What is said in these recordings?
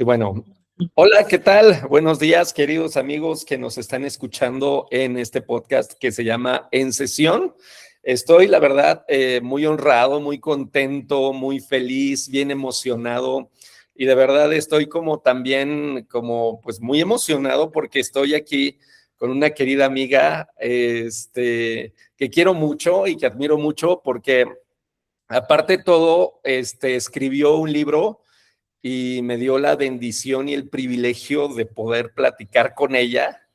Y bueno, hola, ¿qué tal? Buenos días, queridos amigos que nos están escuchando en este podcast que se llama En Sesión. Estoy, la verdad, muy honrado, muy contento, muy feliz, bien emocionado. Y de verdad estoy como también, pues muy emocionado porque estoy aquí con una querida amiga, que quiero mucho y que admiro mucho porque aparte de todo, escribió un libro y me dio la bendición y el privilegio de poder platicar con ella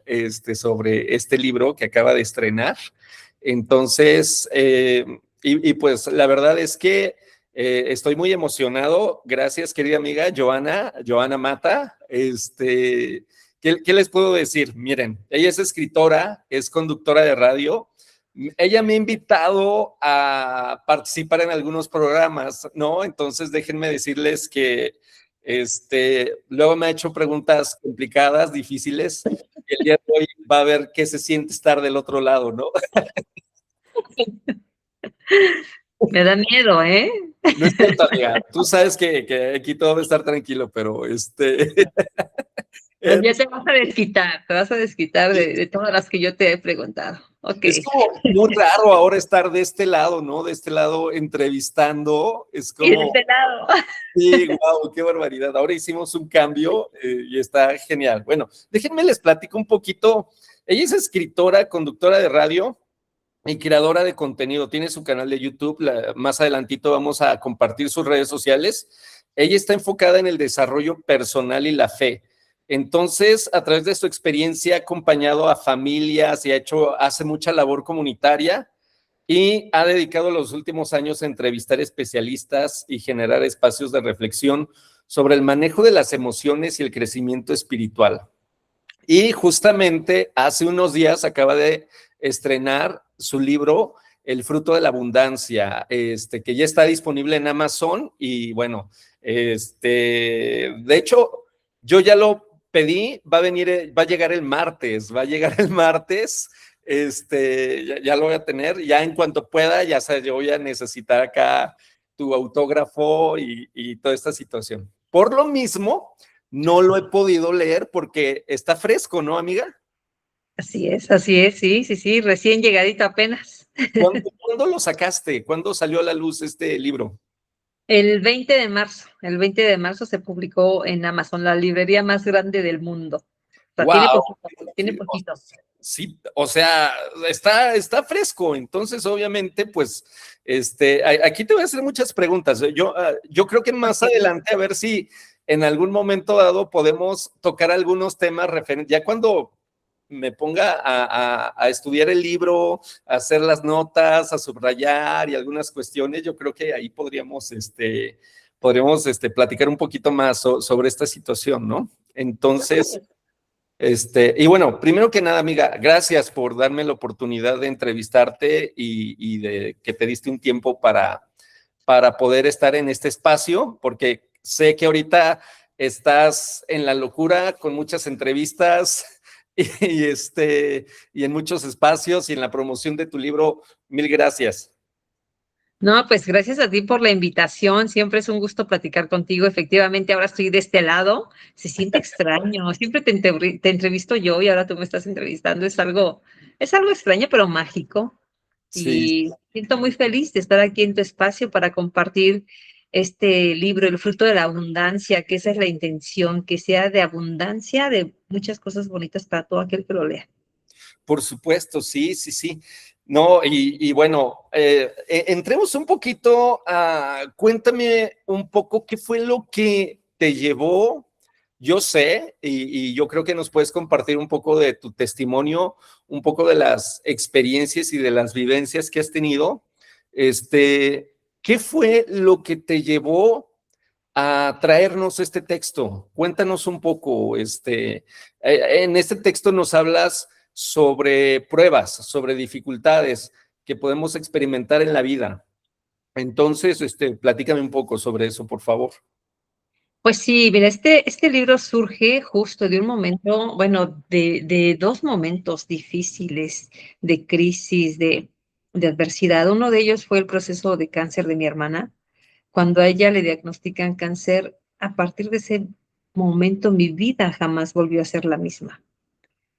sobre este libro que acaba de estrenar. Entonces, pues la verdad es que estoy muy emocionado. Gracias, querida amiga Joana Mata. ¿Qué les puedo decir? Miren, ella es escritora, es conductora de radio. Ella me ha invitado a participar en algunos programas, ¿no? Entonces déjenme decirles que luego me ha hecho preguntas complicadas, difíciles. El día de hoy va a ver qué se siente estar del otro lado, ¿no? Me da miedo, ¿eh? No es cierto, amiga. Tú sabes que aquí todo va a estar tranquilo, pero Pues ya te vas a desquitar de todas las que yo te he preguntado. Ok. es como muy raro ahora estar de este lado, ¿no? De este lado entrevistando. Es Y de como, este lado. sí, wow, qué barbaridad. Ahora hicimos un cambio y está genial. Bueno, déjenme les platico un poquito. Ella es escritora, conductora de radio y creadora de contenido. Tiene su canal de YouTube. Más adelantito vamos a compartir sus redes sociales. Ella está enfocada en el desarrollo personal y la fe. Entonces, a través de su experiencia, ha acompañado a familias y hace mucha labor comunitaria y ha dedicado los últimos años a entrevistar especialistas y generar espacios de reflexión sobre el manejo de las emociones y el crecimiento espiritual. Y justamente hace unos días acaba de estrenar su libro El fruto de la abundancia, que ya está disponible en Amazon y bueno, de hecho, yo ya lo pedí, va a llegar el martes, ya lo voy a tener, ya en cuanto pueda, ya sabes, yo voy a necesitar acá tu autógrafo y toda esta situación. Por lo mismo, no lo he podido leer porque está fresco, ¿no, amiga? Así es, sí, recién llegadito apenas. ¿Cuándo lo sacaste? ¿Cuándo salió a la luz este libro? El 20 de marzo se publicó en Amazon, la librería más grande del mundo. O sea, ¡Wow! tiene poquito. Sí, o sea, está fresco. Entonces, obviamente, pues, aquí te voy a hacer muchas preguntas. Yo creo que más adelante, a ver si en algún momento dado podemos tocar algunos temas referentes. Ya cuando me ponga a estudiar el libro, a hacer las notas, a subrayar y algunas cuestiones, yo creo que ahí podríamos platicar un poquito más sobre esta situación, ¿no? Entonces, y bueno, primero que nada, amiga, gracias por darme la oportunidad de entrevistarte y de que te diste un tiempo para poder estar en este espacio, porque sé que ahorita estás en la locura con muchas entrevistas y en muchos espacios y en la promoción de tu libro. Mil gracias. No, pues gracias a ti por la invitación. Siempre es un gusto platicar contigo. Efectivamente, ahora estoy de este lado. Se siente extraño. Siempre te entrevisto yo y ahora tú me estás entrevistando. Es algo extraño, pero mágico. Sí, Y siento muy feliz de estar aquí en tu espacio para compartir este libro, El fruto de la abundancia, que esa es la intención, que sea de abundancia de muchas cosas bonitas para todo aquel que lo lea. por supuesto, sí, sí, sí. No, y bueno, entremos un poquito cuéntame un poco qué fue lo que te llevó. Yo sé, y yo creo que nos puedes compartir un poco de tu testimonio, un poco de las experiencias y de las vivencias que has tenido. ¿Qué fue lo que te llevó a traernos este texto? Cuéntanos un poco, en este texto nos hablas sobre pruebas, sobre dificultades que podemos experimentar en la vida. Entonces, platícame un poco sobre eso, por favor. Pues sí, mira, este libro surge justo de un momento, bueno, de dos momentos difíciles de crisis, de adversidad. Uno de ellos fue el proceso de cáncer de mi hermana. Cuando a ella le diagnostican cáncer, a partir de ese momento mi vida jamás volvió a ser la misma.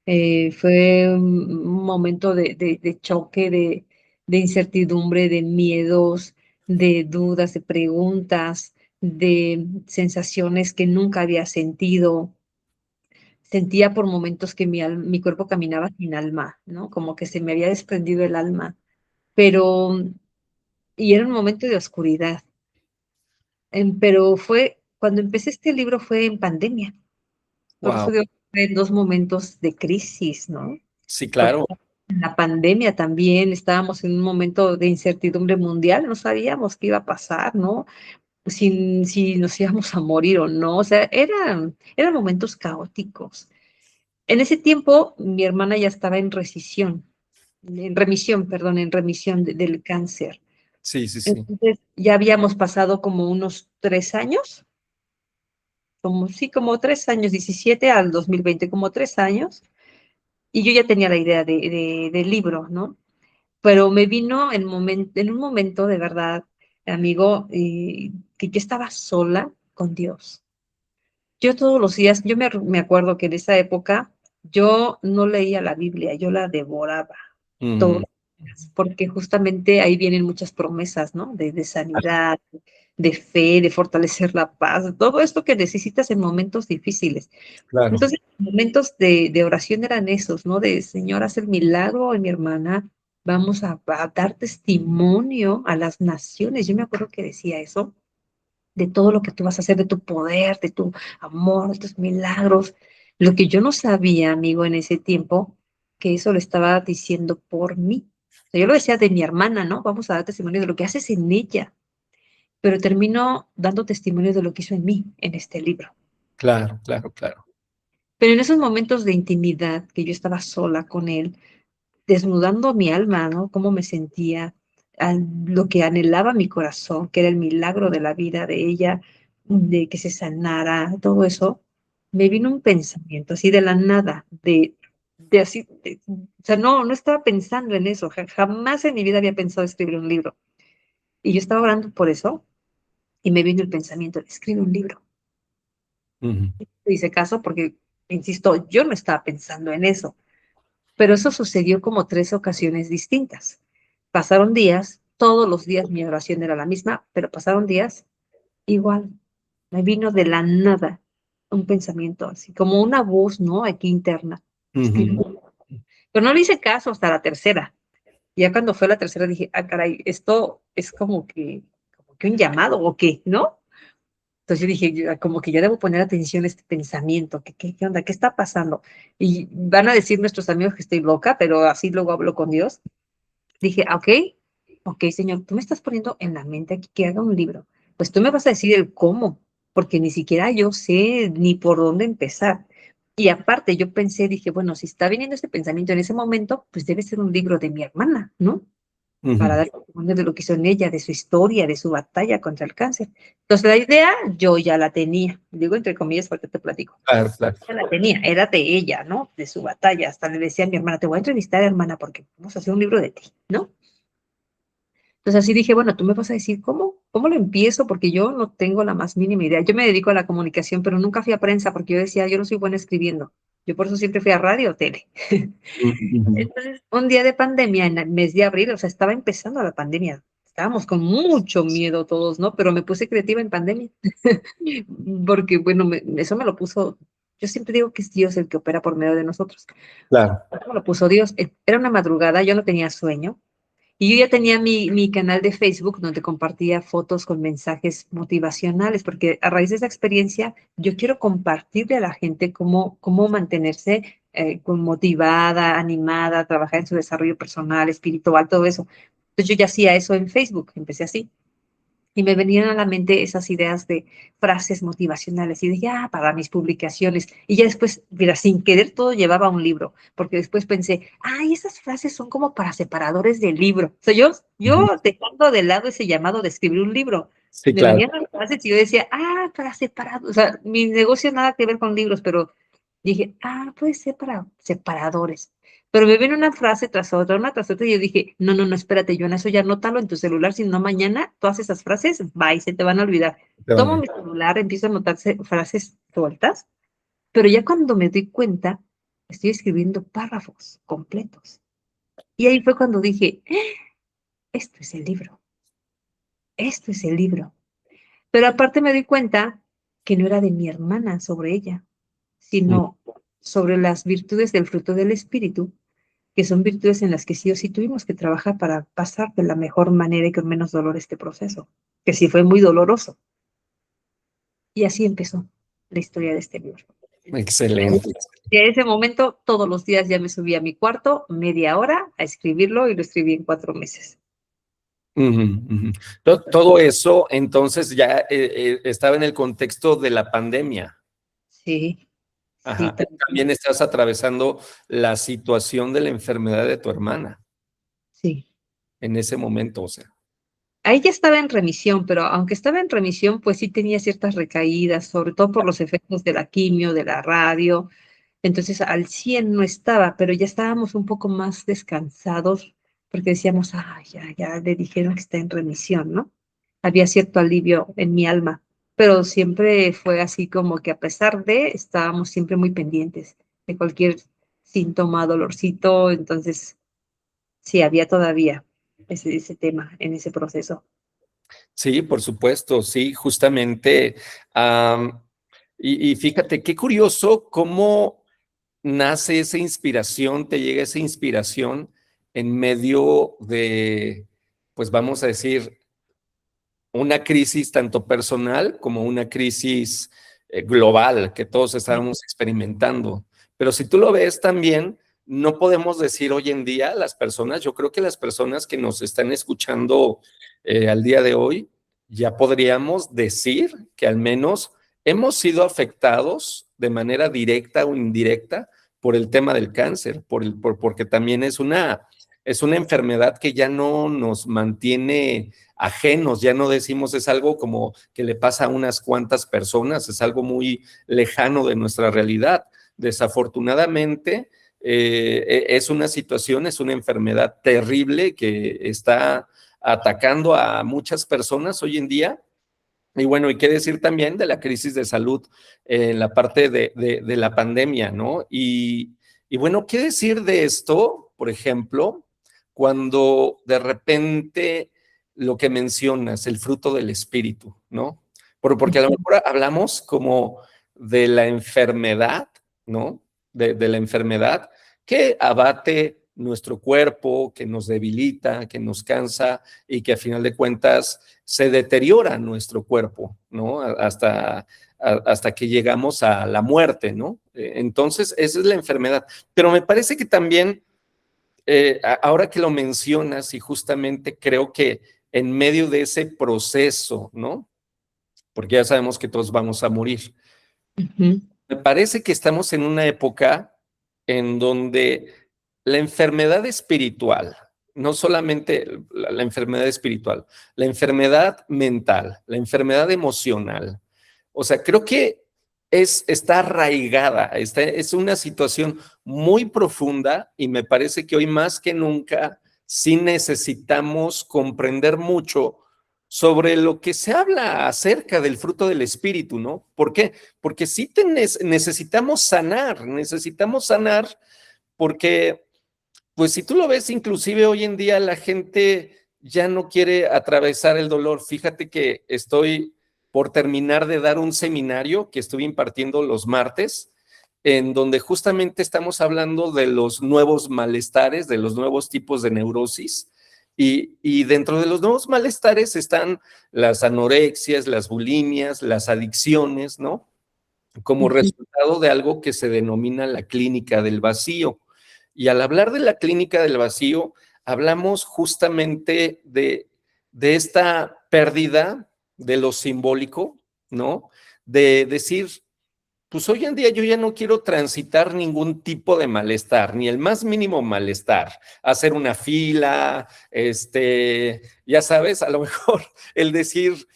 Fue un momento de choque, de incertidumbre, de miedos, de dudas, de preguntas, de sensaciones que nunca había sentido. Sentía por momentos que mi cuerpo caminaba sin alma, ¿no? Como que se me había desprendido el alma, pero y era un momento de oscuridad. Pero fue cuando empecé este libro fue en pandemia. Por eso Wow. digo que fue en 2 momentos de crisis, ¿no? Sí, Porque claro. en la pandemia también estábamos en un momento de incertidumbre mundial, no sabíamos qué iba a pasar, ¿no? Si nos íbamos a morir o no, o sea, eran momentos caóticos. En ese tiempo, mi hermana ya estaba en remisión del cáncer. Sí, sí, sí. Entonces, ya habíamos pasado como unos 3 años, como 3 años, 17 al 2020, como 3 años, y yo ya tenía la idea del libro, ¿no? Pero me vino en un momento de verdad, amigo, que yo estaba sola con Dios. Yo todos los días, yo me acuerdo que en esa época yo no leía la Biblia, yo la devoraba todos Ujú. los días, porque justamente ahí vienen muchas promesas, ¿no? De sanidad, de fe, de fortalecer la paz, todo esto que necesitas en momentos difíciles. Claro. Entonces, momentos de oración eran esos, ¿no? De Señor, haz el milagro en mi hermana, vamos a dar testimonio a las naciones. Yo me acuerdo que decía eso, de todo lo que tú vas a hacer, de tu poder, de tu amor, de tus milagros. Lo que yo no sabía, amigo, en ese tiempo, que eso lo estaba diciendo por mí. O sea, yo lo decía de mi hermana, ¿no? Vamos a dar testimonio de lo que haces en ella, pero termino dando testimonio de lo que hizo en mí, en este libro. Claro, claro, claro. Pero en esos momentos de intimidad, que yo estaba sola con él, desnudando mi alma, ¿no? Cómo me sentía, lo que anhelaba mi corazón, que era el milagro de la vida de ella, de que se sanara, todo eso, me vino un pensamiento así de la nada, de así, o sea, no estaba pensando en eso, jamás en mi vida había pensado escribir un libro. Y yo estaba orando por eso y me vino el pensamiento, escribe un libro. Ujú. Hice caso porque, insisto, yo no estaba pensando en eso. Pero eso sucedió como 3 ocasiones distintas. Pasaron días, todos los días mi oración era la misma, pero pasaron días igual. Me vino de la nada un pensamiento así, como una voz, ¿no? Aquí interna. Ujú. Pero no le hice caso hasta la tercera. Ya cuando fue la tercera dije, ah, caray, esto es como que un llamado o qué, ¿no? Entonces yo dije, como que ya debo poner atención a este pensamiento, ¿qué onda? ¿Qué está pasando? Y van a decir nuestros amigos que estoy loca, pero así luego hablo con Dios. Dije, ok, Señor, tú me estás poniendo en la mente aquí que haga un libro. Pues tú me vas a decir el cómo, porque ni siquiera yo sé ni por dónde empezar. Y aparte, yo pensé, dije, bueno, si está viniendo este pensamiento en ese momento, pues debe ser un libro de mi hermana, ¿no? Para Ujú. dar testimonio de lo que hizo en ella, de su historia, de su batalla contra el cáncer. Entonces, la idea yo ya la tenía, digo entre comillas porque te platico. Claro, claro. Ya la tenía, era de ella, ¿no? De su batalla. Hasta le decía a mi hermana, te voy a entrevistar, hermana, porque vamos a hacer un libro de ti, ¿no? Entonces así dije, bueno, tú me vas a decir cómo lo empiezo, porque yo no tengo la más mínima idea. Yo me dedico a la comunicación, pero nunca fui a prensa porque yo decía, yo no soy buena escribiendo. Yo por eso siempre fui a radio o tele. Ujú. Entonces, un día de pandemia, en el mes de abril, o sea, estaba empezando la pandemia. Estábamos con mucho miedo todos, ¿no? Pero me puse creativa en pandemia, porque, bueno, eso me lo puso, yo siempre digo que es Dios el que opera por medio de nosotros. Claro. Eso me lo puso Dios. Era una madrugada, yo no tenía sueño. Y yo ya tenía mi canal de Facebook donde compartía fotos con mensajes motivacionales, porque a raíz de esa experiencia yo quiero compartirle a la gente cómo mantenerse motivada, animada, trabajar en su desarrollo personal, espiritual, todo eso. Entonces yo ya hacía eso en Facebook, empecé así. Y me venían a la mente esas ideas de frases motivacionales y dije, para mis publicaciones. Y ya después, mira, sin querer todo llevaba a un libro, porque después pensé, esas frases son como para separadores del libro. O sea, Ujú. yo dejando de lado ese llamado de escribir un libro, Sí, me claro. venían las frases y yo decía, para separados. O sea, mi negocio nada que ver con libros, pero dije, puede ser para separadores. pero me viene una frase tras otra, una tras otra, y yo dije, no, no, no, espérate, Joana, eso ya anótalo en tu celular, si no mañana todas esas frases, bye, se te van a olvidar. Tomo mi celular, empiezo a anotarse frases sueltas, pero ya cuando me doy cuenta, estoy escribiendo párrafos completos. Y ahí fue cuando dije, esto es el libro, esto es el libro. Pero aparte me di cuenta que no era de mi hermana sobre ella, sino sobre las virtudes del fruto del espíritu, que son virtudes en las que sí o sí tuvimos que trabajar para pasar de la mejor manera y con menos dolor este proceso, que sí fue muy doloroso. Y así empezó la historia de este libro. Excelente. Y a ese momento, todos los días ya me subí a mi cuarto, media hora, a escribirlo, y lo escribí en 4 meses. Ujú, ujú. Todo eso entonces ya estaba en el contexto de la pandemia. Sí, sí, Ajá. También estás atravesando la situación de la enfermedad de tu hermana sí. en ese momento, o sea. Ahí ya estaba en remisión, pero aunque estaba en remisión, pues sí tenía ciertas recaídas, sobre todo por los efectos de la quimio, de la radio. Entonces al 100 no estaba, pero ya estábamos un poco más descansados porque decíamos, ya le dijeron que está en remisión, ¿no? Había cierto alivio en mi alma, pero siempre fue así como que a pesar de, estábamos siempre muy pendientes de cualquier síntoma, dolorcito, entonces sí, había todavía ese tema en ese proceso. Sí, por supuesto, sí, justamente. am, y fíjate, qué curioso cómo nace esa inspiración, te llega esa inspiración en medio de, pues vamos a decir, una crisis tanto personal como una crisis global que todos estábamos experimentando. Pero si tú lo ves también, no podemos decir hoy en día las personas, yo creo que las personas que nos están escuchando al día de hoy, ya podríamos decir que al menos hemos sido afectados de manera directa o indirecta por el tema del cáncer, porque también es una enfermedad que ya no nos mantiene ajenos, ya no decimos es algo como que le pasa a unas cuantas personas, es algo muy lejano de nuestra realidad. Desafortunadamente, es una situación, es una enfermedad terrible que está atacando a muchas personas hoy en día. Y bueno, y qué decir también de la crisis de salud en la parte de la pandemia, ¿no? Y bueno, ¿qué decir de esto, por ejemplo, cuando de repente lo que mencionas, el fruto del espíritu, ¿no? Porque a lo mejor hablamos como de la enfermedad, ¿no? De la enfermedad que abate nuestro cuerpo, que nos debilita, que nos cansa y que a final de cuentas se deteriora nuestro cuerpo, ¿no? Hasta que llegamos a la muerte, ¿no? Entonces, esa es la enfermedad. Pero me parece que también, ahora que lo mencionas, y justamente creo que en medio de ese proceso, ¿no? Porque ya sabemos que todos vamos a morir. Ujú. Me parece que estamos en una época en donde la enfermedad espiritual, no solamente la enfermedad espiritual, la enfermedad mental, la enfermedad emocional, o sea, creo que está arraigada, es una situación muy profunda y me parece que hoy más que nunca sí necesitamos comprender mucho sobre lo que se habla acerca del fruto del espíritu, ¿no? ¿Por qué? Porque sí necesitamos sanar porque, pues si tú lo ves, inclusive hoy en día la gente ya no quiere atravesar el dolor. Fíjate que estoy por terminar de dar un seminario que estuve impartiendo los martes, en donde justamente estamos hablando de los nuevos malestares, de los nuevos tipos de neurosis. Y dentro de los nuevos malestares están las anorexias, las bulimias, las adicciones, ¿no? Como Ujú. resultado de algo que se denomina la clínica del vacío. Y al hablar de la clínica del vacío, hablamos justamente de esta pérdida de lo simbólico, ¿no? De decir, pues hoy en día yo ya no quiero transitar ningún tipo de malestar, ni el más mínimo malestar, hacer una fila, ya sabes, a lo mejor el decir,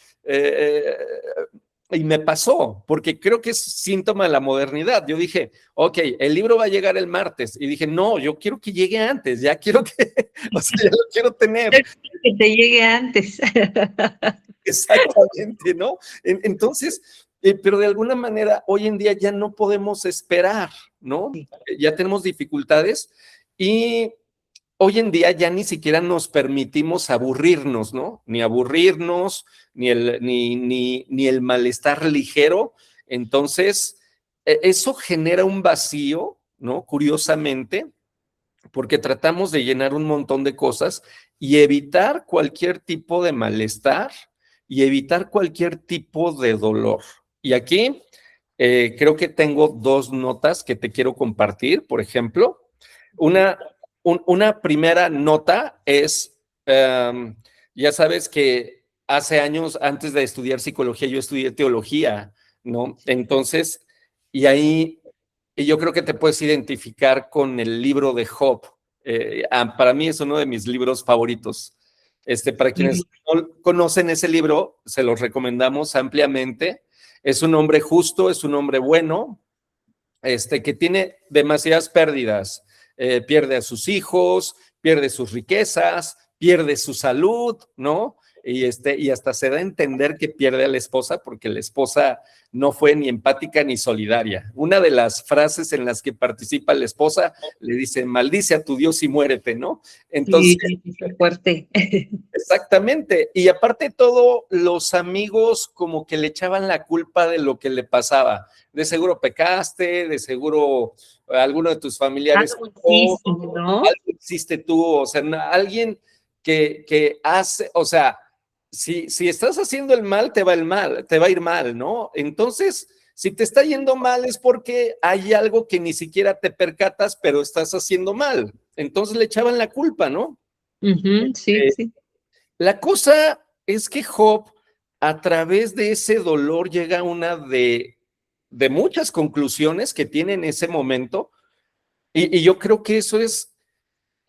Y me pasó, porque creo que es síntoma de la modernidad. Yo dije, ok, el libro va a llegar el martes. Y dije, no, yo quiero que llegue antes, ya quiero que, o sea, ya lo quiero tener. Que te llegue antes. Exactamente, ¿no? Entonces, pero de alguna manera, hoy en día ya no podemos esperar, ¿no? Sí. Ya tenemos dificultades y hoy en día ya ni siquiera nos permitimos aburrirnos, ¿no? Ni aburrirnos, ni el malestar ligero. Entonces, eso genera un vacío, ¿no? Curiosamente, porque tratamos de llenar un montón de cosas y evitar cualquier tipo de malestar y evitar cualquier tipo de dolor. Y aquí creo que tengo dos notas que te quiero compartir. Por ejemplo, una, una primera nota es, ya sabes que hace años, antes de estudiar psicología, yo estudié teología, ¿no? Entonces, y ahí y yo creo que te puedes identificar con el libro de Job. Para mí es uno de mis libros favoritos. Para quienes no conocen ese libro, se los recomendamos ampliamente. Es un hombre justo, es un hombre bueno, que tiene demasiadas pérdidas. Pierde a sus hijos, pierde sus riquezas, pierde su salud, ¿no? Y hasta se da a entender que pierde a la esposa porque la esposa no fue ni empática ni solidaria. Una de las frases en las que participa la esposa le dice, maldice a tu Dios y muérete, ¿no? Entonces, Sí, fuerte. exactamente. Y aparte de todo, los amigos como que le echaban la culpa de lo que le pasaba. De seguro pecaste, de seguro alguno de tus familiares Algo pecó, hiciste, ¿no? algo hiciste tú, o sea, alguien que hace, o sea, si estás haciendo el mal, te va el mal, te va a ir mal, ¿no? Entonces, si te está yendo mal es porque hay algo que ni siquiera te percatas, pero estás haciendo mal. Entonces le echaban la culpa, ¿no? Sí, Eh, sí. la cosa es que Job, a través de ese dolor, llega a una de muchas conclusiones que tiene en ese momento, y yo creo que eso es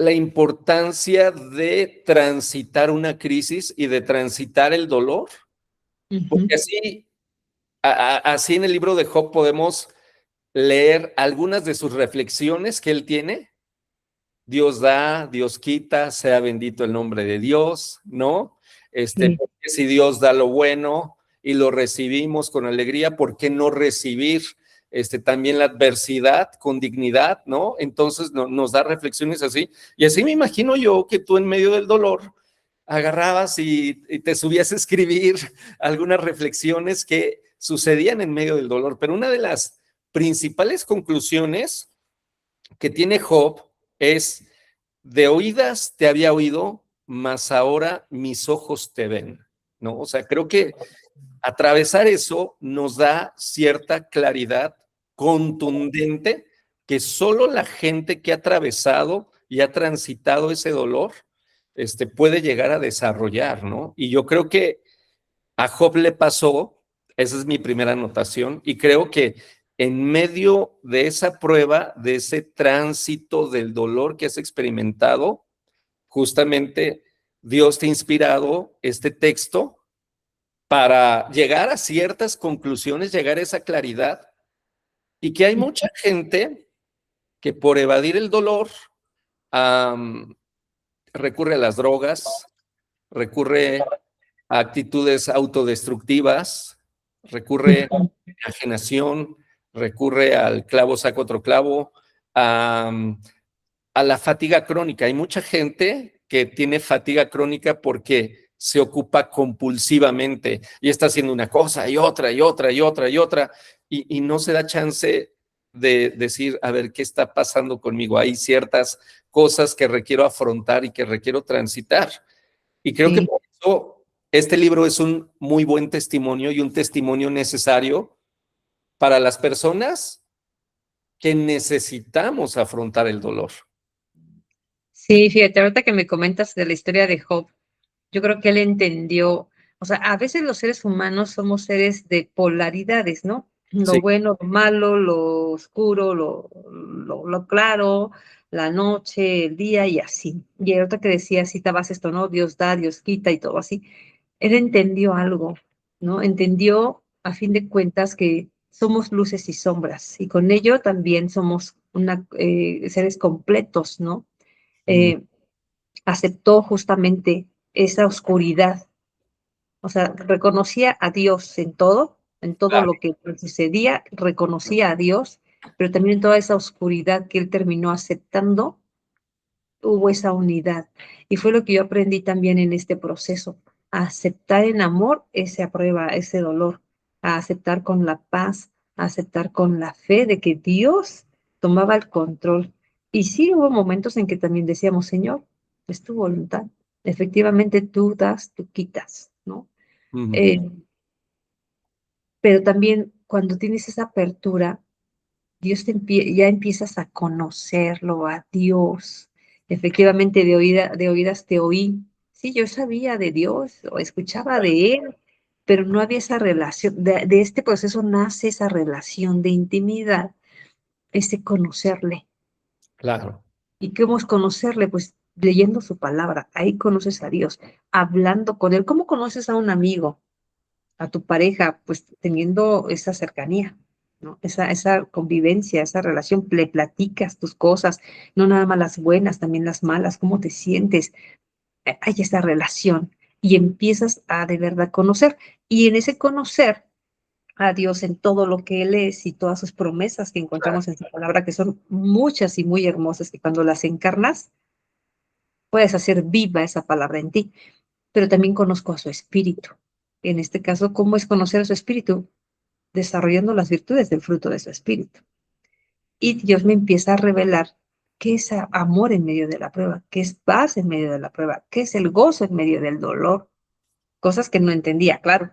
la importancia de transitar una crisis y de transitar el dolor, porque así en el libro de Job podemos leer algunas de sus reflexiones que él tiene. Dios da, Dios quita, sea bendito el nombre de Dios, ¿no? Sí. Porque si Dios da lo bueno y lo recibimos con alegría, ¿por qué no recibir también la adversidad con dignidad, ¿no? Entonces nos da reflexiones así. Y así me imagino yo que tú en medio del dolor agarrabas y te subías a escribir algunas reflexiones que sucedían en medio del dolor. Pero una de las principales conclusiones que tiene Job es, de oídas te había oído, mas ahora mis ojos te ven, ¿no? O sea, creo que atravesar eso nos da cierta claridad contundente que solo la gente que ha atravesado y ha transitado ese dolor, puede llegar a desarrollar, ¿no? Y yo creo que a Job le pasó, esa es mi primera anotación, y creo que en medio de esa prueba, de ese tránsito del dolor que has experimentado, justamente Dios te ha inspirado este texto para llegar a ciertas conclusiones, llegar a esa claridad, y que hay mucha gente que por evadir el dolor recurre a las drogas, recurre a actitudes autodestructivas, recurre a enajenación, recurre al clavo saca otro clavo, a, a la fatiga crónica. Hay mucha gente que tiene fatiga crónica porque se ocupa compulsivamente y está haciendo una cosa y otra y otra y otra y otra y no se da chance de decir, a ver, ¿qué está pasando conmigo? Hay ciertas cosas que requiero afrontar y que requiero transitar. Y creo que Sí. por eso este libro es un muy buen testimonio y un testimonio necesario para las personas que necesitamos afrontar el dolor. Sí, fíjate, ahorita que me comentas de la historia de Job, yo creo que él entendió, o sea, a veces los seres humanos somos seres de polaridades, ¿no? Lo Sí, bueno, lo malo, lo oscuro, lo claro, la noche, el día y así. Y ahorita que decía, citabas esto, ¿no? Dios da, Dios quita y todo así. Él entendió algo, ¿no? Entendió a fin de cuentas, que somos luces y sombras, y con ello también somos seres completos, ¿no? Mm, Eh, Aceptó justamente esa oscuridad, o sea, reconocía a Dios en todo claro, lo que sucedía, reconocía a Dios, pero también en toda esa oscuridad que él terminó aceptando, hubo esa unidad. Y fue lo que yo aprendí también en este proceso, a aceptar en amor esa prueba, ese dolor, a aceptar con la paz, a aceptar con la fe de que Dios tomaba el control. Y sí hubo momentos en que también decíamos, Señor, es tu voluntad. Efectivamente, tú das, tú quitas, ¿no? ujú, Eh, pero también cuando tienes esa apertura, ya empiezas a conocerlo, a Dios. Efectivamente, de oídas te oí. Sí, yo sabía de Dios o escuchaba de Él, pero no había esa relación. De este proceso nace esa relación de intimidad, ese conocerle. claro, ¿Y cómo es conocerle? Pues leyendo su palabra. Ahí conoces a Dios, hablando con Él. ¿Cómo conoces a un amigo? A tu pareja, pues teniendo esa cercanía, ¿no? Esa convivencia, esa relación, le platicas tus cosas, no nada más las buenas, también las malas, cómo te sientes, hay esa relación y empiezas a de verdad conocer. Y en ese conocer a Dios en todo lo que Él es y todas sus promesas que encontramos en su palabra, que son muchas y muy hermosas, que cuando las encarnas, puedes hacer viva esa palabra en ti, pero también conozco a su espíritu. En este caso, ¿cómo es conocer a su espíritu? Desarrollando las virtudes del fruto de su espíritu. Y Dios me empieza a revelar qué es amor en medio de la prueba, qué es paz en medio de la prueba, qué es el gozo en medio del dolor, cosas que no entendía, claro,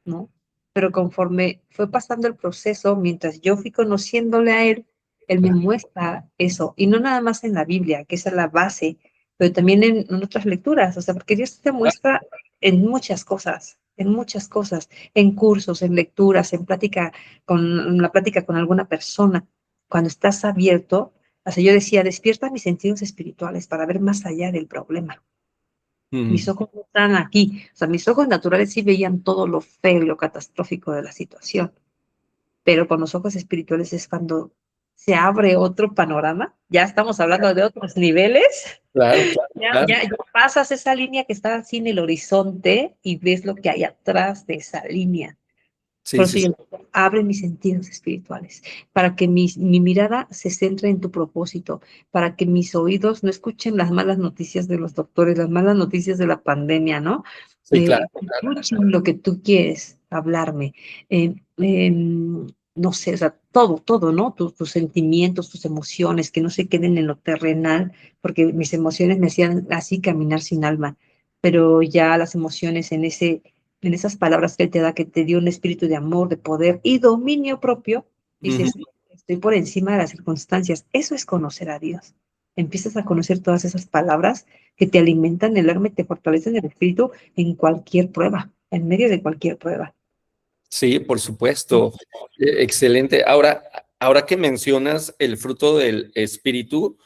¿no? Pero conforme fue pasando el proceso, mientras yo fui conociéndole a Él, Él me muestra eso, y no nada más en la Biblia, que esa es la base, pero también en otras lecturas, o sea, porque Dios te muestra en muchas cosas, en cursos, en lecturas, en la plática con alguna persona, cuando estás abierto, o sea, yo decía, despierta mis sentidos espirituales para ver más allá del problema. Mis ujú, ojos no están aquí. O sea, mis ojos naturales sí veían todo lo feo y lo catastrófico de la situación, pero con los ojos espirituales es cuando se abre otro panorama. Ya estamos hablando de otros niveles. claro, claro, Ya pasas esa línea que está así en el horizonte y ves lo que hay atrás de esa línea. sí, Por sí, eso sí, yo abre mis sentidos espirituales, para que mi mirada se centre en tu propósito, para que mis oídos no escuchen las malas noticias de los doctores, las malas noticias de la pandemia, ¿no? sí, claro, Escuchen lo que tú quieres hablarme. Eh, no sé, o sea, todo, ¿no? Tus sentimientos, tus emociones, que no se queden en lo terrenal, porque mis emociones me hacían así caminar sin alma, pero ya las emociones en esas palabras que Él te da, que te dio un espíritu de amor, de poder y dominio propio, ujú, dices, estoy por encima de las circunstancias. Eso es conocer a Dios. Empiezas a conocer todas esas palabras que te alimentan el alma y te fortalecen el espíritu en cualquier prueba, en medio de cualquier prueba. sí, por supuesto, excelente. Ahora que mencionas el fruto del espíritu,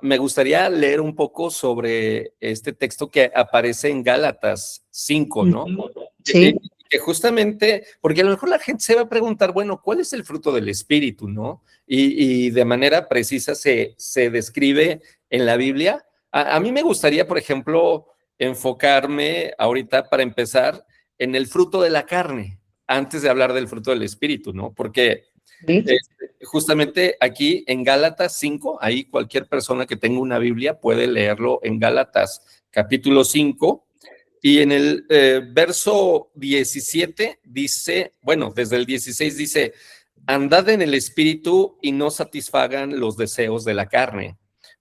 me gustaría leer un poco sobre este texto que aparece en Gálatas 5, ¿no? Ujú. Que, Sí. que justamente, porque a lo mejor la gente se va a preguntar, bueno, ¿cuál es el fruto del espíritu, no? Y de manera precisa se describe en la Biblia. A mí me gustaría, por ejemplo, enfocarme ahorita para empezar en el fruto de la carne, antes de hablar del fruto del espíritu, ¿no? Porque Sí. justamente aquí en Gálatas 5, ahí cualquier persona que tenga una Biblia puede leerlo en Gálatas capítulo 5, y en el verso 17 dice, bueno, desde el 16 dice, andad en el espíritu y no satisfagan los deseos de la carne,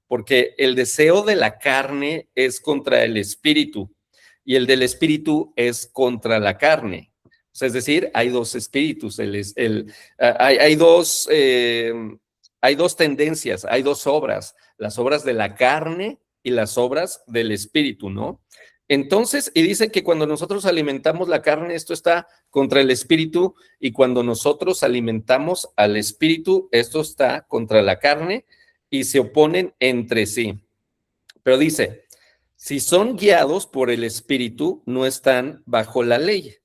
porque el deseo de la carne es contra el espíritu y el del espíritu es contra la carne. O sea, es decir, hay dos espíritus, hay dos tendencias, hay dos obras, las obras de la carne y las obras del espíritu, ¿no? Entonces, y dice que cuando nosotros alimentamos la carne, esto está contra el espíritu, y cuando nosotros alimentamos al espíritu, esto está contra la carne y se oponen entre sí. Pero dice, si son guiados por el espíritu, no están bajo la ley.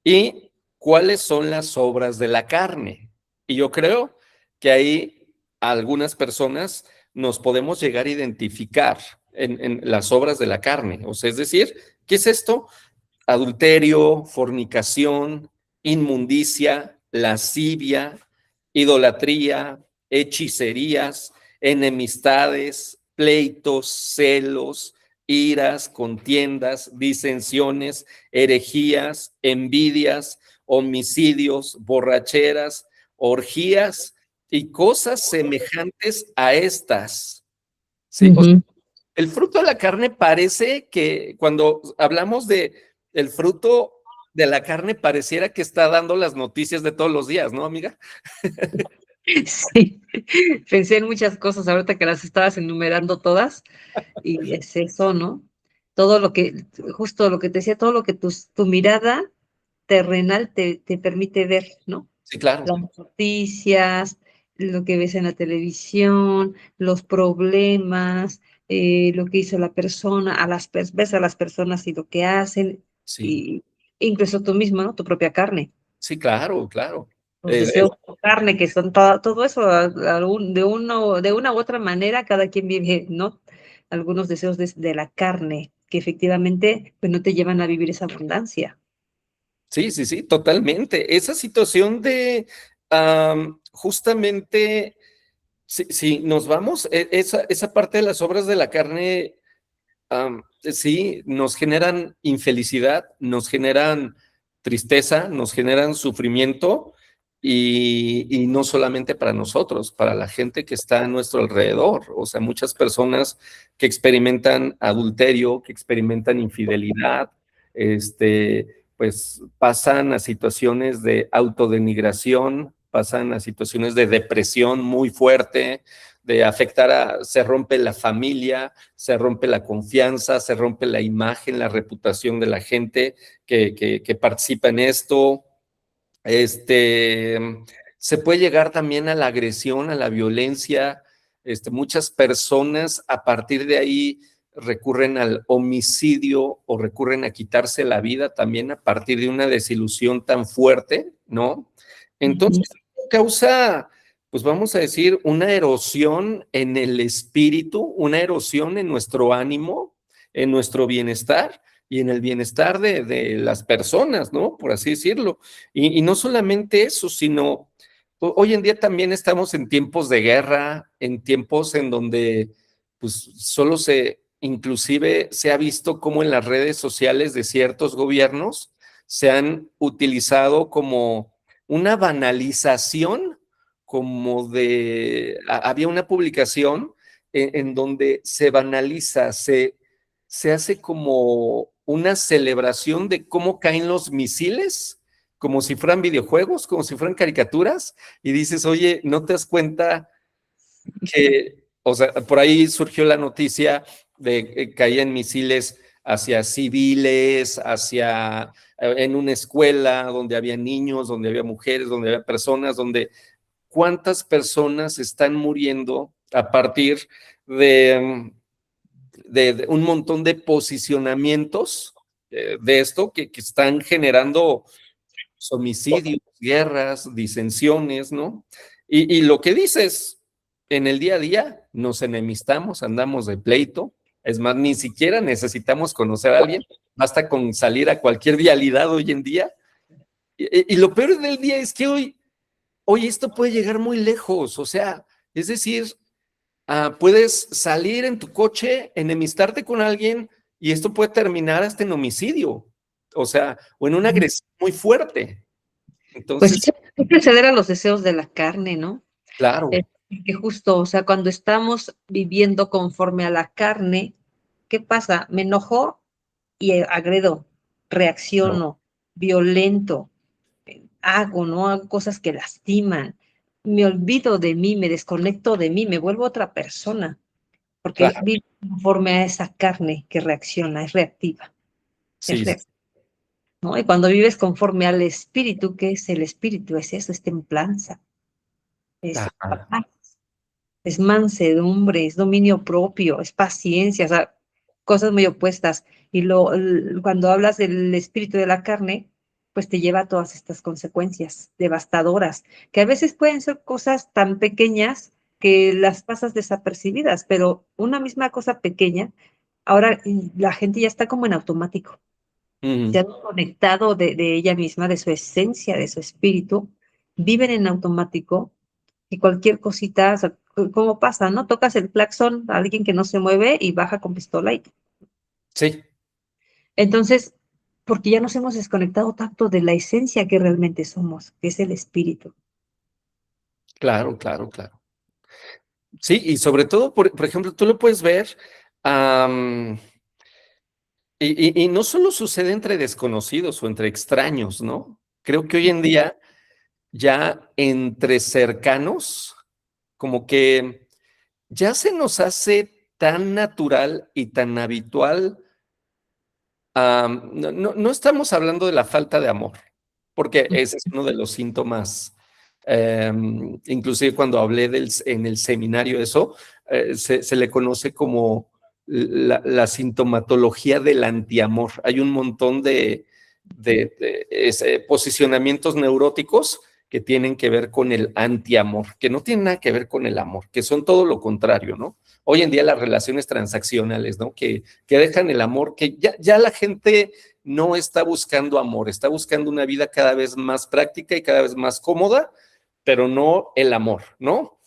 Y ¿cuáles son las obras de la carne? Y yo creo que ahí algunas personas nos podemos llegar a identificar en las obras de la carne. O sea, es decir, ¿qué es esto? Adulterio, fornicación, inmundicia, lascivia, idolatría, hechicerías, enemistades, pleitos, celos, iras, contiendas, disensiones, herejías, envidias, homicidios, borracheras, orgías y cosas semejantes a estas. ¿Sí? O sea, el fruto de la carne parece que cuando hablamos de el fruto de la carne pareciera que está dando las noticias de todos los días, ¿no, amiga? Sí, pensé en muchas cosas ahorita que las estabas enumerando todas, y es eso, ¿no? Todo lo que, justo lo que te decía, todo lo que tu mirada terrenal te permite ver, ¿no? Sí, claro. Las noticias, lo que ves en la televisión, los problemas, lo que hizo la persona, ves a las personas y lo que hacen, Sí, y incluso tú mismo, ¿no? Tu propia carne, sí, claro, claro. los deseos de carne, que son todo eso, de una u otra manera, cada quien vive, ¿no? Algunos deseos de la carne, que efectivamente, pues no te llevan a vivir esa abundancia. Sí, sí, sí, totalmente. Esa situación de justamente, si nos vamos, esa parte de las obras de la carne, sí, nos generan infelicidad, nos generan tristeza, nos generan sufrimiento y no solamente para nosotros, para la gente que está a nuestro alrededor. O sea, muchas personas que experimentan adulterio, que experimentan infidelidad, pues pasan a situaciones de autodenigración, pasan a situaciones de depresión muy fuerte, de se rompe la familia, se rompe la confianza, se rompe la imagen, la reputación de la gente que participa en esto. Este, Se puede llegar también a la agresión, a la violencia. Muchas personas a partir de ahí recurren al homicidio o recurren a quitarse la vida también a partir de una desilusión tan fuerte, ¿no? Entonces, causa, pues vamos a decir, una erosión en el espíritu, una erosión en nuestro ánimo, en nuestro bienestar y en el bienestar de las personas, ¿no? Por así decirlo. Y no solamente eso, sino hoy en día también estamos en tiempos de guerra, en tiempos en donde pues solo inclusive se ha visto como en las redes sociales de ciertos gobiernos se han utilizado como una banalización, como había una publicación en donde se banaliza, se hace como una celebración de cómo caen los misiles, como si fueran videojuegos, como si fueran caricaturas, y dices, oye, ¿no te das cuenta que, o sea, por ahí surgió la noticia de que caían misiles hacia civiles, en una escuela donde había niños, donde había mujeres, donde había personas, donde cuántas personas están muriendo a partir de un montón de posicionamientos de esto que están generando homicidios, guerras, disensiones, ¿no? Y lo que dices, en el día a día nos enemistamos, andamos de pleito, es más, ni siquiera necesitamos conocer a alguien, basta con salir a cualquier vialidad hoy en día. Y lo peor del día es que hoy esto puede llegar muy lejos, o sea, es decir, puedes salir en tu coche, enemistarte con alguien y esto puede terminar hasta en homicidio, o sea, o en una agresión muy fuerte. Pues Entonces, hay que ceder a los deseos de la carne, ¿no? claro, Que justo, o sea, cuando estamos viviendo conforme a la carne, ¿qué pasa? Me enojo y agredo, no, reacciono, violento, hago, ¿no? Hago cosas que lastiman, me olvido de mí, me desconecto de mí, me vuelvo otra persona, porque claro, vivo conforme a esa carne que reacciona, es reactiva, es sí, sí, reactiva, ¿no? Y cuando vives conforme al espíritu, ¿qué es el espíritu? Es eso, es templanza, es ajá, paz, es mansedumbre, es dominio propio, es paciencia, o sea, cosas muy opuestas. Y cuando hablas del espíritu de la carne, pues te lleva a todas estas consecuencias devastadoras, que a veces pueden ser cosas tan pequeñas que las pasas desapercibidas, pero una misma cosa pequeña, ahora la gente ya está como en automático, se han conectado de ella misma, de su esencia, de su espíritu, viven en automático y cualquier cosita, o sea, ¿cómo pasa, no? Tocas el claxon a alguien que no se mueve y baja con pistola y Sí, entonces, porque ya nos hemos desconectado tanto de la esencia que realmente somos, que es el espíritu. claro, claro, claro. Sí, y sobre todo, por ejemplo, tú lo puedes ver, am, y no solo sucede entre desconocidos o entre extraños, ¿no? Creo que hoy en día ya entre cercanos, como que ya se nos hace tan natural y tan habitual. No estamos hablando de la falta de amor, porque ese es uno de los síntomas. Inclusive cuando hablé en el seminario eso, se le conoce como la sintomatología del antiamor. Hay un montón de posicionamientos neuróticos que tienen que ver con el antiamor, que no tienen nada que ver con el amor, que son todo lo contrario, ¿no? Hoy en día las relaciones transaccionales, ¿no? Que dejan el amor, que ya la gente no está buscando amor, está buscando una vida cada vez más práctica y cada vez más cómoda, pero no el amor, ¿no?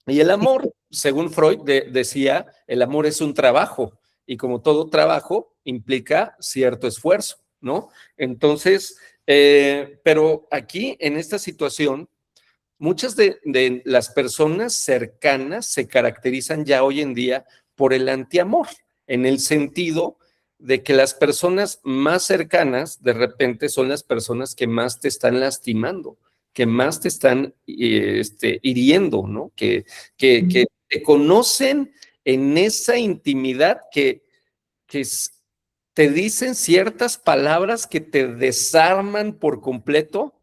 Y el amor, según Freud decía, el amor es un trabajo y como todo trabajo implica cierto esfuerzo, ¿no? Entonces, pero aquí en esta situación, muchas de las personas cercanas se caracterizan ya hoy en día por el antiamor, en el sentido de que las personas más cercanas de repente son las personas que más te están lastimando, que más te están hiriendo, ¿no? Que te conocen en esa intimidad que te dicen ciertas palabras que te desarman por completo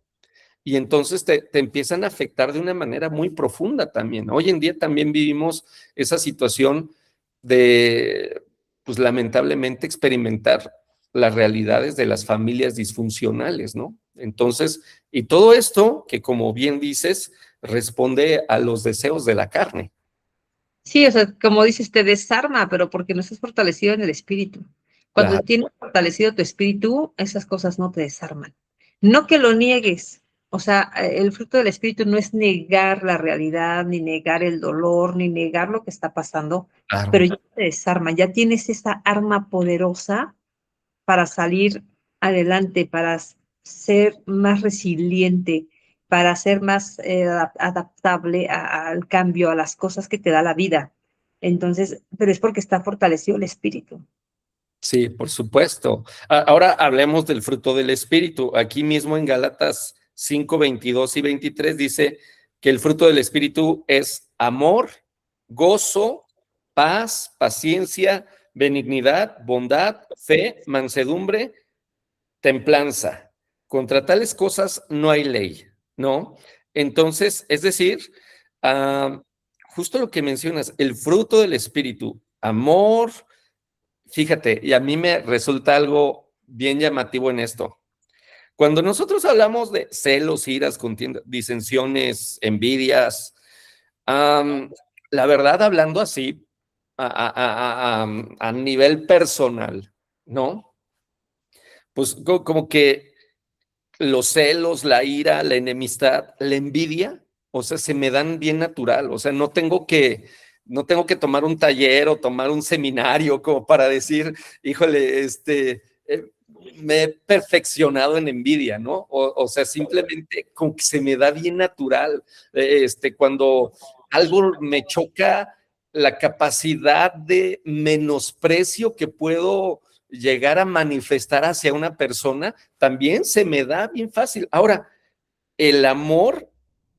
y entonces te empiezan a afectar de una manera muy profunda también. Hoy en día también vivimos esa situación de, pues lamentablemente, experimentar las realidades de las familias disfuncionales, ¿no? Entonces, y todo esto que, como bien dices, responde a los deseos de la carne. Sí, o sea, como dices, te desarma, pero porque no estás fortalecido en el espíritu. Cuando Claro, tienes fortalecido tu espíritu, esas cosas no te desarman. No que lo niegues. O sea, el fruto del espíritu no es negar la realidad, ni negar el dolor, ni negar lo que está pasando, pero claro. ya te desarma, ya tienes esa arma poderosa para salir adelante, para ser más resiliente, para ser más adaptable al cambio, a las cosas que te da la vida. Entonces, pero es porque está fortalecido el espíritu. Sí, por supuesto. Ahora hablemos del fruto del Espíritu. Aquí mismo en Gálatas 5, 22 y 23 dice que el fruto del Espíritu es amor, gozo, paz, paciencia, benignidad, bondad, fe, mansedumbre, templanza. Contra tales cosas no hay ley, ¿no? Entonces, es decir, uh, justo lo que mencionas, el fruto del Espíritu, amor. Fíjate, y a mí me resulta algo bien llamativo en esto. Cuando nosotros hablamos de celos, iras, contiendas, disensiones, envidias, la verdad, hablando así, a nivel personal, ¿no? Pues como que los celos, la ira, la enemistad, la envidia, o sea, se me dan bien natural, o sea, no tengo que tomar un taller o tomar un seminario como para decir, híjole, me he perfeccionado en envidia, ¿no? O sea, simplemente como que se me da bien natural, cuando algo me choca, la capacidad de menosprecio que puedo llegar a manifestar hacia una persona, también se me da bien fácil. Ahora, el amor,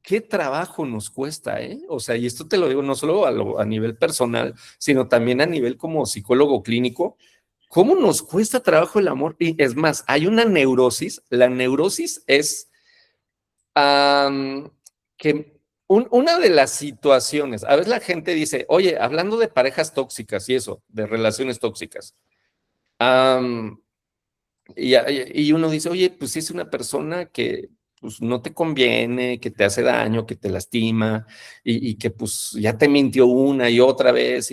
qué trabajo nos cuesta, ¿eh? O sea, y esto te lo digo no solo a nivel personal, sino también a nivel como psicólogo clínico. ¿Cómo nos cuesta trabajo el amor? Y es más, hay una neurosis. La neurosis es que una de las situaciones, a veces la gente dice, oye, hablando de parejas tóxicas y eso, de relaciones tóxicas, Y uno dice, oye, pues si es una persona que pues, no te conviene, que te hace daño, que te lastima y que pues ya te mintió una y otra vez.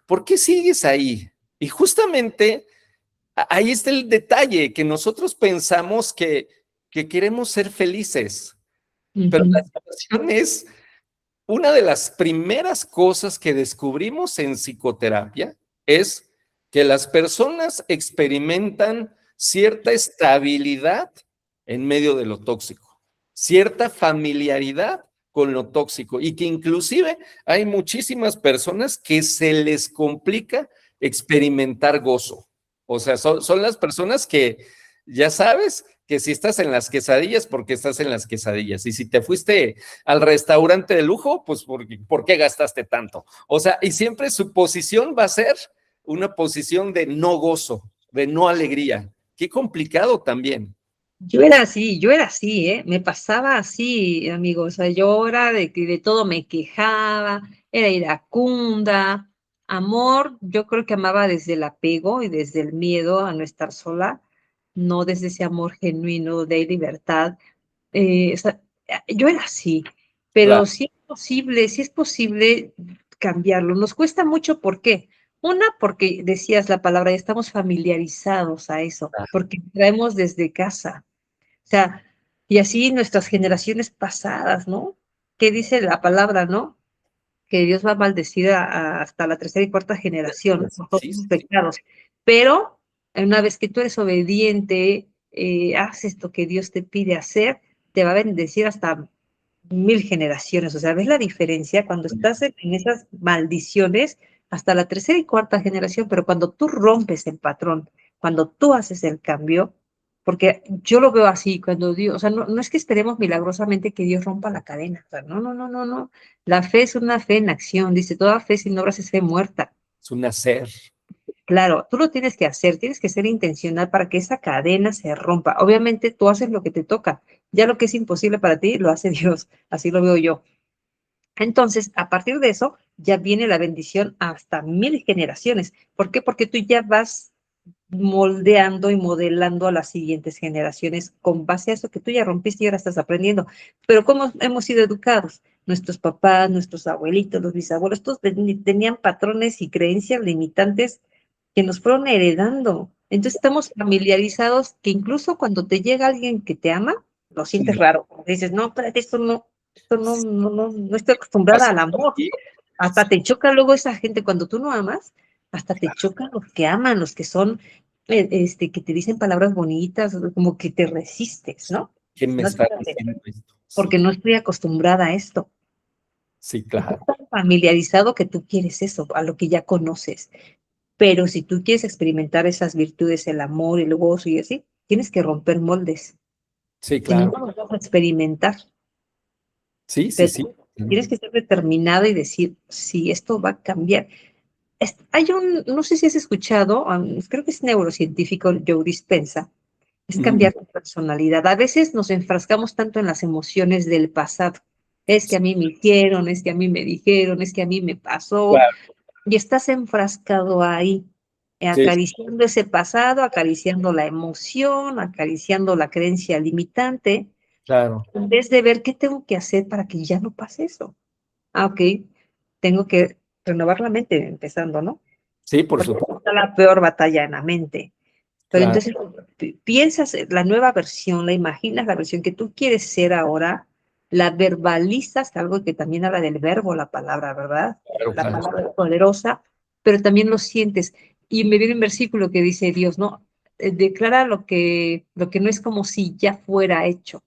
¿Por qué sigues ahí? Y justamente ahí está el detalle, que nosotros pensamos que queremos ser felices, pero la Ujú, situación es una de las primeras cosas que descubrimos en psicoterapia es que las personas experimentan cierta estabilidad en medio de lo tóxico, cierta familiaridad con lo tóxico y que inclusive hay muchísimas personas que se les complica experimentar gozo. O sea, son las personas que ya sabes que si estás en las quesadillas, porque estás en las quesadillas. Y si te fuiste al restaurante de lujo, pues ¿por qué gastaste tanto? O sea, y siempre su posición va a ser una posición de no gozo, de no alegría. Qué complicado también. Yo era así, ¿eh? Me pasaba así, amigos. O sea, yo era de que de todo me quejaba, era iracunda. Amor, yo creo que amaba desde el apego y desde el miedo a no estar sola, no desde ese amor genuino de libertad. O sea, yo era así, pero Claro, sí es posible cambiarlo. Nos cuesta mucho, ¿por qué? Una, porque decías la palabra, ya estamos familiarizados a eso, porque traemos desde casa. O sea, y así nuestras generaciones pasadas, ¿no? ¿Qué dice la palabra, no? Que Dios va a maldecir hasta la tercera y cuarta generación por todos sí, sus sí, pecados. Pero una vez que tú eres obediente, haces lo que Dios te pide hacer, te va a bendecir hasta 1000 generaciones. O sea, ¿ves la diferencia? Cuando estás en esas maldiciones, hasta la tercera y cuarta generación, pero cuando tú rompes el patrón, cuando tú haces el cambio, porque yo lo veo así, cuando Dios, o sea, no es que esperemos milagrosamente que Dios rompa la cadena, o sea, no. La fe es una fe en acción, dice, toda fe sin obras es fe muerta. es un hacer. Claro, tú lo tienes que hacer, tienes que ser intencional para que esa cadena se rompa. Obviamente tú haces lo que te toca, ya lo que es imposible para ti lo hace Dios, así lo veo yo. Entonces, a partir de eso, ya viene la bendición hasta 1000 generaciones. ¿Por qué? Porque tú ya vas moldeando y modelando a las siguientes generaciones con base a eso que tú ya rompiste y ahora estás aprendiendo. Pero ¿cómo hemos sido educados? Nuestros papás, nuestros abuelitos, los bisabuelos, todos tenían patrones y creencias limitantes que nos fueron heredando. Entonces estamos familiarizados que incluso cuando te llega alguien que te ama, lo sientes raro. Dices, no, espérate, no estoy acostumbrada Así, al amor. Hasta te choca luego esa gente cuando tú no amas, hasta te chocan los que aman, los que son, que te dicen palabras bonitas, como que te resistes, ¿no? ¿Quién me No, está espérate, diciendo esto? Sí, porque no estoy acostumbrada a esto. sí, Estás claro. tan familiarizado que tú quieres eso, a lo que ya conoces. Pero si tú quieres experimentar esas virtudes, el amor, el gozo y así, tienes que romper moldes. Sí, Si no, claro. no los vas a experimentar. Sí, sí, sí. Pero tienes que ser determinada y decir, si esto va a cambiar. Hay no sé si has escuchado, creo que es neurocientífico Joe Dispenza, es Ujú. cambiar tu personalidad. A veces nos enfrascamos tanto en las emociones del pasado. Es que a mí me hicieron, es que a mí me dijeron, es que a mí me pasó, Claro, y estás enfrascado ahí, sí, acariciando ese pasado, acariciando la emoción, acariciando la creencia limitante, claro. en vez de ver qué tengo que hacer para que ya no pase eso. Ah, ok, tengo que renovar la mente, empezando, ¿no? Sí, por Porque supuesto. está la peor batalla en la mente. Pero Claro. entonces piensas la nueva versión, la imaginas la versión que tú quieres ser ahora, la verbalizas, algo que también habla del verbo, la palabra, ¿verdad? Claro, La claro. palabra es poderosa, pero también lo sientes. Y me viene un versículo que dice Dios, ¿no? Declara lo que no es como si ya fuera hecho.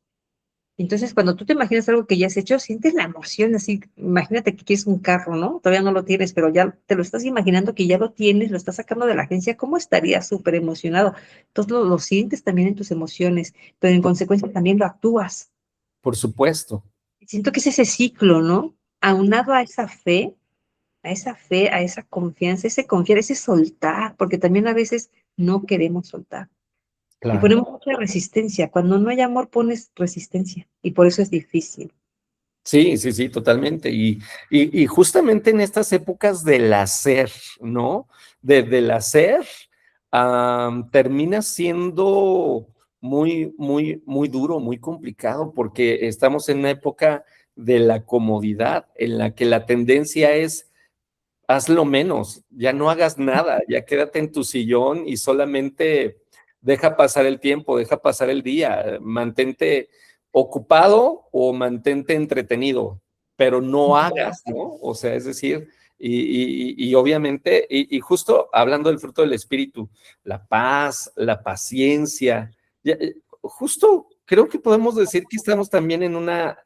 Entonces, cuando tú te imaginas algo que ya has hecho, sientes la emoción, así, imagínate que quieres un carro, ¿no? Todavía no lo tienes, pero ya te lo estás imaginando que ya lo tienes, lo estás sacando de la agencia, ¿cómo estarías súper emocionado? Entonces lo sientes también en tus emociones, pero en consecuencia también lo actúas. Por supuesto. Siento que es ese ciclo, ¿no? Aunado a esa confianza, ese confiar, ese soltar, porque también a veces no queremos soltar. Y Claro. ponemos mucha resistencia. Cuando no hay amor, pones resistencia. Y por eso es difícil. Sí, sí, sí, totalmente. Y justamente en estas épocas del hacer, ¿no? Del hacer, termina siendo muy, muy, muy duro, muy complicado, porque estamos en una época de la comodidad, en la que la tendencia es hazlo menos, ya no hagas nada, ya quédate en tu sillón y solamente deja pasar el tiempo, deja pasar el día, mantente ocupado o mantente entretenido, pero no hagas, ¿no? O sea, es decir, y obviamente, y justo hablando del fruto del espíritu, la paz, la paciencia, justo creo que podemos decir que estamos también en una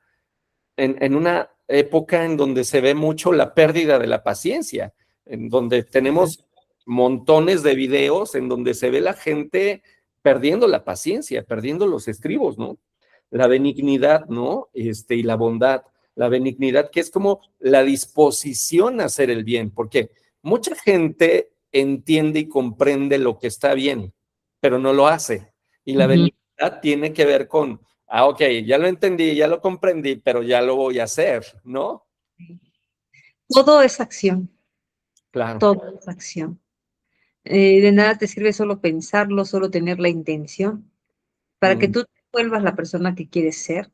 época en donde se ve mucho la pérdida de la paciencia, en donde tenemos montones de videos en donde se ve la gente perdiendo la paciencia, perdiendo los estribos, ¿no? La benignidad, ¿no? Y la bondad. La benignidad, que es como la disposición a hacer el bien, porque mucha gente entiende y comprende lo que está bien, pero no lo hace. Y la benignidad tiene que ver con ok, ya lo entendí, ya lo comprendí, pero ya lo voy a hacer, ¿no? Todo es acción, Claro. todo es acción. De nada te sirve solo pensarlo, solo tener la intención. Para que Mm, tú te vuelvas la persona que quieres ser,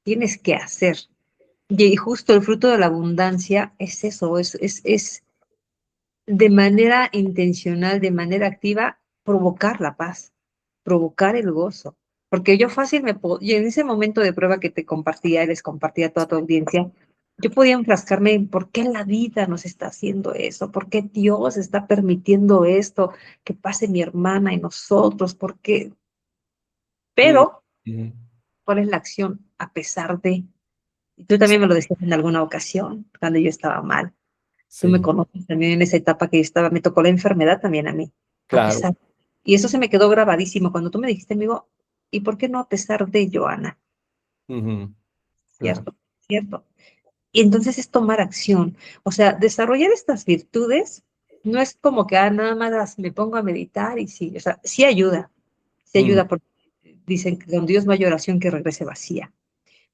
tienes que hacer. Y justo el fruto de la abundancia es eso, es de manera intencional, de manera activa, provocar la paz, provocar el gozo. Porque yo fácil y en ese momento de prueba que te compartía y les compartía a toda tu audiencia, yo podía enfrascarme en por qué la vida nos está haciendo eso, por qué Dios está permitiendo esto, que pase mi hermana y nosotros, por qué. mm, Pero, mm, ¿cuál es la acción a pesar de? Y tú también me lo decías en alguna ocasión, cuando yo estaba mal. Tú me sí, conoces también en esa etapa que yo estaba, me tocó la enfermedad también a mí, a claro. pesar. Y eso se me quedó grabadísimo cuando tú me dijiste, amigo, ¿y por qué no a pesar de Joana? Ujú, claro. Cierto, cierto. Y entonces es tomar acción. O sea, desarrollar estas virtudes no es como que nada más me pongo a meditar y sí, o sea, sí Mm, ayuda porque dicen que con Dios no hay oración que regrese vacía.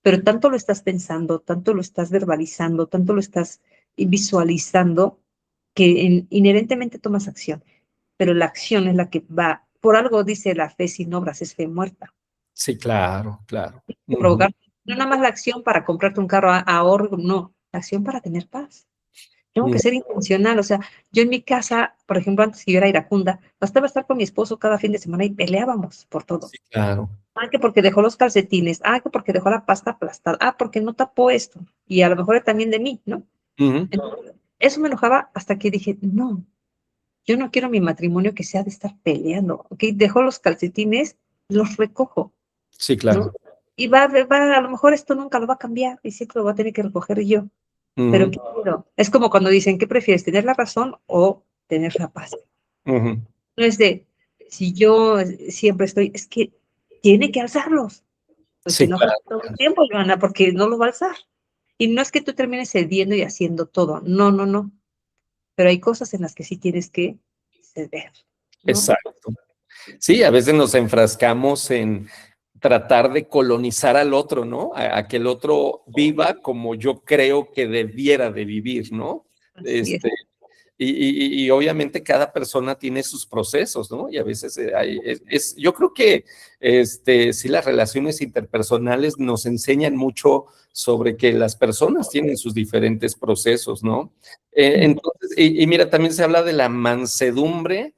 Pero tanto lo estás pensando, tanto lo estás verbalizando, tanto lo estás visualizando, que inherentemente tomas acción. Pero la acción es la que va, por algo dice la fe sin obras es fe muerta. sí, claro, claro. Que Ujú, provocar, no nada más la acción para comprarte un carro ahorro, no, la acción para tener paz. Tengo que mm, ser intencional, o sea, yo en mi casa, por ejemplo, antes que yo era iracunda, bastaba estar con mi esposo cada fin de semana y peleábamos por todo. sí, claro. Que porque dejó los calcetines, que porque dejó la pasta aplastada, porque no tapó esto, y a lo mejor también de mí, ¿no? Ujú, Entonces, eso me enojaba hasta que dije, no, yo no quiero mi matrimonio que sea de estar peleando, ¿ok? Dejó los calcetines, los recojo, sí, ¿no? claro. Y a lo mejor esto nunca lo va a cambiar y siempre lo va a tener que recoger yo, pero Ujú, ¿qué quiero? Es como cuando dicen, ¿qué prefieres, tener la razón o tener la paz? ujú, No es de, si yo siempre estoy, es que tiene que alzarlos. Pues se sí, enoja claro. todo el tiempo, Joana, porque no lo va a alzar. Y no es que tú termines cediendo y haciendo todo, no, no, no. Pero hay cosas en las que sí tienes que ceder, ¿no? Exacto. Sí, a veces nos enfrascamos en tratar de colonizar al otro, ¿no? A que el otro viva como yo creo que debiera de vivir, ¿no? Así es. Este, y obviamente cada persona tiene sus procesos, ¿no? Y a veces yo creo que sí las relaciones interpersonales nos enseñan mucho sobre que las personas tienen sus diferentes procesos, ¿no? Entonces, y mira, también se habla de la mansedumbre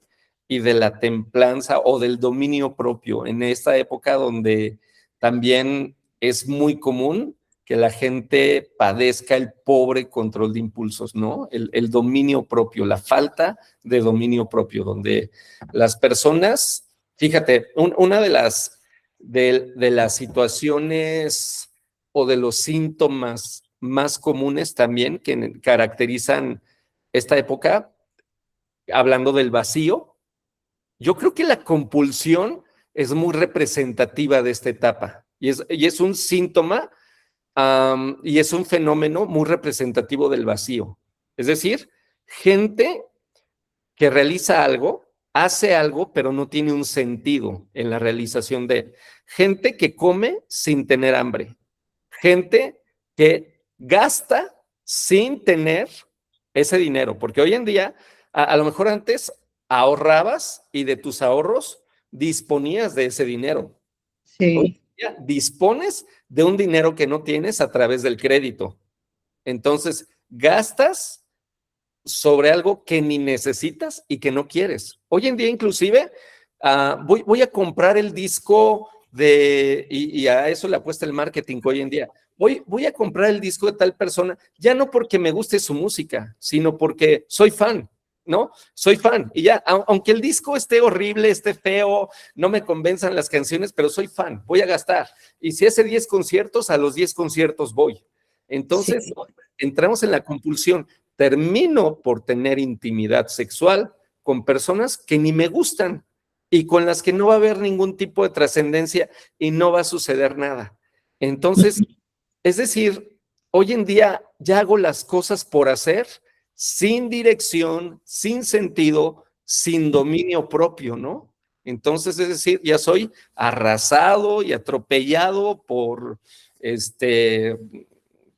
y de la templanza o del dominio propio en esta época donde también es muy común que la gente padezca el pobre control de impulsos, ¿no? El dominio propio, la falta de dominio propio, donde las personas, fíjate, una de las situaciones o de los síntomas más comunes también que caracterizan esta época, hablando del vacío, yo creo que la compulsión es muy representativa de esta etapa y es un síntoma y es un fenómeno muy representativo del vacío. Es decir, gente que realiza algo, hace algo, pero no tiene un sentido en la realización de. Gente que come sin tener hambre. Gente que gasta sin tener ese dinero, porque hoy en día, a lo mejor antes ahorrabas y de tus ahorros disponías de ese dinero. Hoy Sí, día dispones de un dinero que no tienes a través del crédito. Entonces, gastas sobre algo que ni necesitas y que no quieres. Hoy en día, inclusive, voy a comprar el disco y a eso le apuesta el marketing hoy en día. Voy a comprar el disco de tal persona, ya no porque me guste su música, sino porque soy fan, ¿no? Soy fan. Y ya, aunque el disco esté horrible, esté feo, no me convenzan las canciones, pero soy fan, voy a gastar. Y si hace 10 conciertos, a los 10 conciertos voy. Entonces, sí. entramos en la compulsión. Termino por tener intimidad sexual con personas que ni me gustan y con las que no va a haber ningún tipo de trascendencia y no va a suceder nada. Entonces, es decir, hoy en día ya hago las cosas por hacer, sin dirección, sin sentido, sin dominio propio, ¿no? Entonces, es decir, ya soy arrasado y atropellado por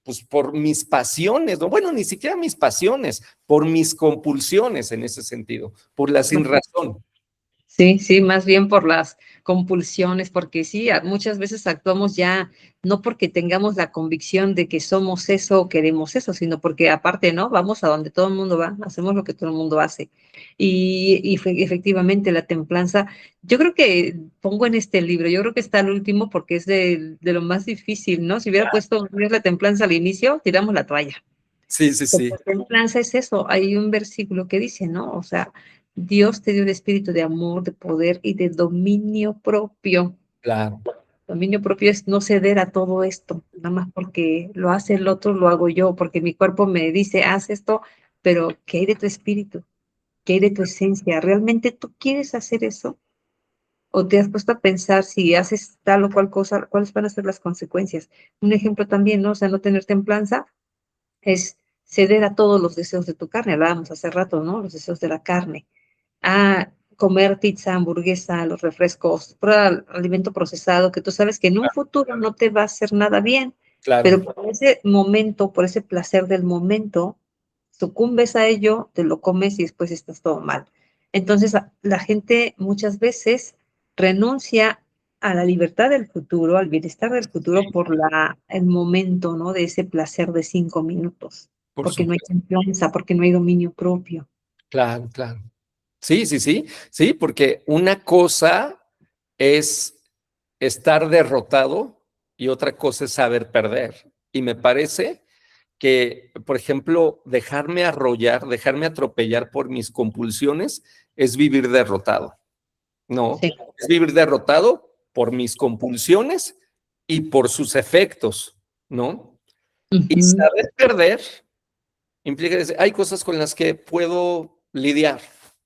pues por mis pasiones, no, bueno, ni siquiera mis pasiones, por mis compulsiones en ese sentido, por la sin razón. Sí, sí, más bien por las compulsiones, porque sí, muchas veces actuamos ya no porque tengamos la convicción de que somos eso o queremos eso, sino porque aparte, ¿no? Vamos a donde todo el mundo va, hacemos lo que todo el mundo hace. Efectivamente la templanza, yo creo que pongo en este libro, yo creo que está el último porque es de lo más difícil, ¿no? Si hubiera puesto la templanza al inicio, tiramos la toalla. Sí, sí, Porque sí, la templanza es eso, hay un versículo que dice, ¿no? O sea, Dios te dio el espíritu de amor, de poder y de dominio propio. claro, Dominio propio es no ceder a todo esto, nada más porque lo hace el otro, lo hago yo, porque mi cuerpo me dice, haz esto, pero ¿qué hay de tu espíritu? ¿Qué hay de tu esencia? ¿Realmente tú quieres hacer eso? ¿O te has puesto a pensar si haces tal o cual cosa, cuáles van a ser las consecuencias? Un ejemplo también, ¿no? O sea, no tener templanza es ceder a todos los deseos de tu carne, hablábamos hace rato, ¿no? Los deseos de la carne, a comer pizza, hamburguesa, los refrescos, puro alimento procesado que tú sabes que en un futuro no te va a hacer nada bien, claro, pero por ese momento, por ese placer del momento, sucumbes a ello, te lo comes y después estás todo mal. Entonces, la gente muchas veces renuncia a la libertad del futuro, al bienestar del futuro por el momento, ¿no? De ese placer de 5 minutos, por porque no hay supuesto, confianza, porque no hay dominio propio. claro, claro. Sí, sí, sí, sí, porque una cosa es estar derrotado y otra cosa es saber perder. Y me parece que, por ejemplo, dejarme arrollar, dejarme atropellar por mis compulsiones es vivir derrotado. No, Sí. es vivir derrotado por mis compulsiones y por sus efectos, ¿no? Y Ujú. saber perder implica decir, hay cosas con las que puedo lidiar.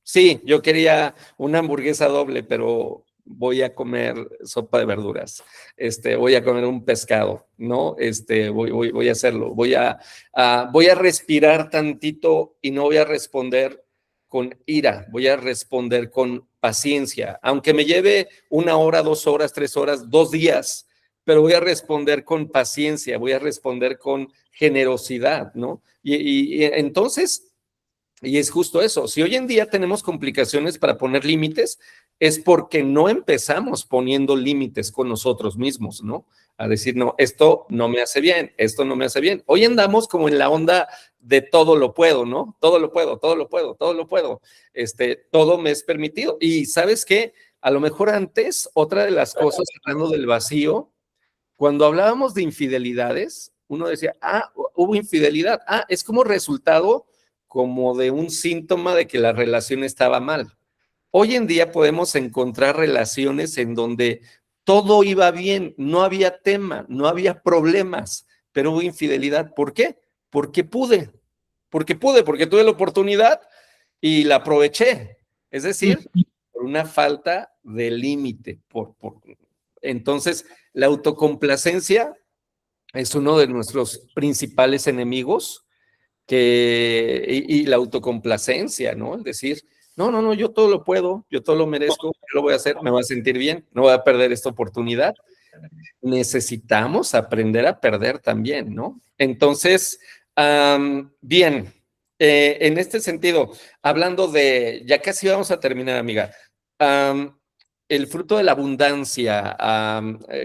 Sí, yo quería una hamburguesa doble, pero voy a comer sopa de verduras, voy a comer un pescado, ¿no? Voy a hacerlo, voy a respirar tantito y no voy a responder con ira, voy a responder con paciencia, aunque me lleve 1 hora, 2 horas, 3 horas, 2 días, pero voy a responder con paciencia, voy a responder con generosidad, ¿no? Y entonces, y es justo eso, si hoy en día tenemos complicaciones para poner límites, es porque no empezamos poniendo límites con nosotros mismos, ¿no? A decir, no, esto no me hace bien, esto no me hace bien. Hoy andamos como en la onda de todo lo puedo, ¿no? Todo lo puedo, todo lo puedo, todo lo puedo. Todo me es permitido. Y sabes qué, a lo mejor antes, otra de las cosas, hablando del vacío, cuando hablábamos de infidelidades, uno decía, hubo infidelidad. Es como resultado como de un síntoma de que la relación estaba mal. Hoy en día podemos encontrar relaciones en donde todo iba bien, no había tema, no había problemas, pero hubo infidelidad. ¿Por qué? Porque porque tuve la oportunidad y la aproveché. Es decir, por una falta de límite. Entonces, la autocomplacencia es uno de nuestros principales enemigos y la autocomplacencia, ¿no? Es decir, no, no, no, yo todo lo puedo, yo todo lo merezco, yo lo voy a hacer, me voy a sentir bien, no voy a perder esta oportunidad. Necesitamos aprender a perder también, ¿no? Entonces, bien, En este sentido, hablando de, ya casi vamos a terminar, amiga, el fruto de la abundancia,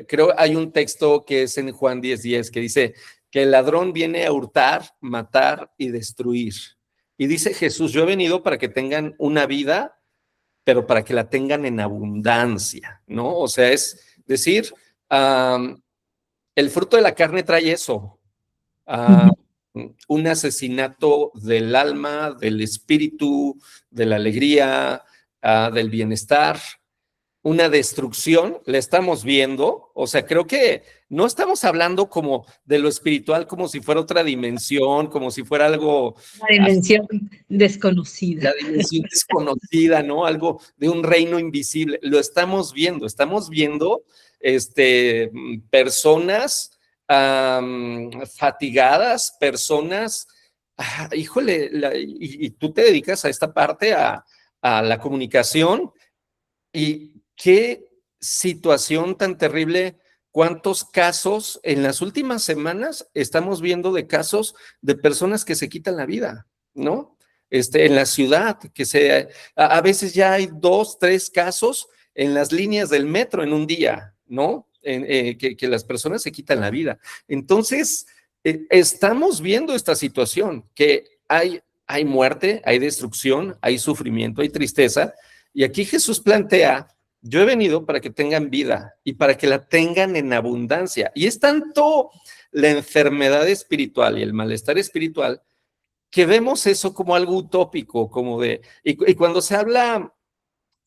creo hay un texto que es en Juan 10:10 que dice que el ladrón viene a hurtar, matar y destruir. Y dice Jesús, yo he venido para que tengan una vida, pero para que la tengan en abundancia, ¿no? O sea, es decir, el fruto de la carne trae eso, uh, un asesinato del alma, del espíritu, de la alegría, del bienestar, una destrucción, la estamos viendo. O sea, creo que no estamos hablando como de lo espiritual como si fuera otra dimensión, como si fuera algo... La dimensión desconocida. La dimensión desconocida, ¿no? Algo de un reino invisible. Lo estamos viendo personas fatigadas, personas, híjole, y tú te dedicas a esta parte, a la comunicación, y qué situación tan terrible, cuántos casos en las últimas semanas estamos viendo de casos de personas que se quitan la vida, ¿no? En la ciudad, a veces ya hay 2, 3 casos en las líneas del metro en un día, ¿no? Que las personas se quitan la vida. Entonces, estamos viendo esta situación, que hay muerte, hay destrucción, hay sufrimiento, hay tristeza, y aquí Jesús plantea, yo he venido para que tengan vida y para que la tengan en abundancia. Y es tanto la enfermedad espiritual y el malestar espiritual que vemos eso como algo utópico, como de, y cuando se habla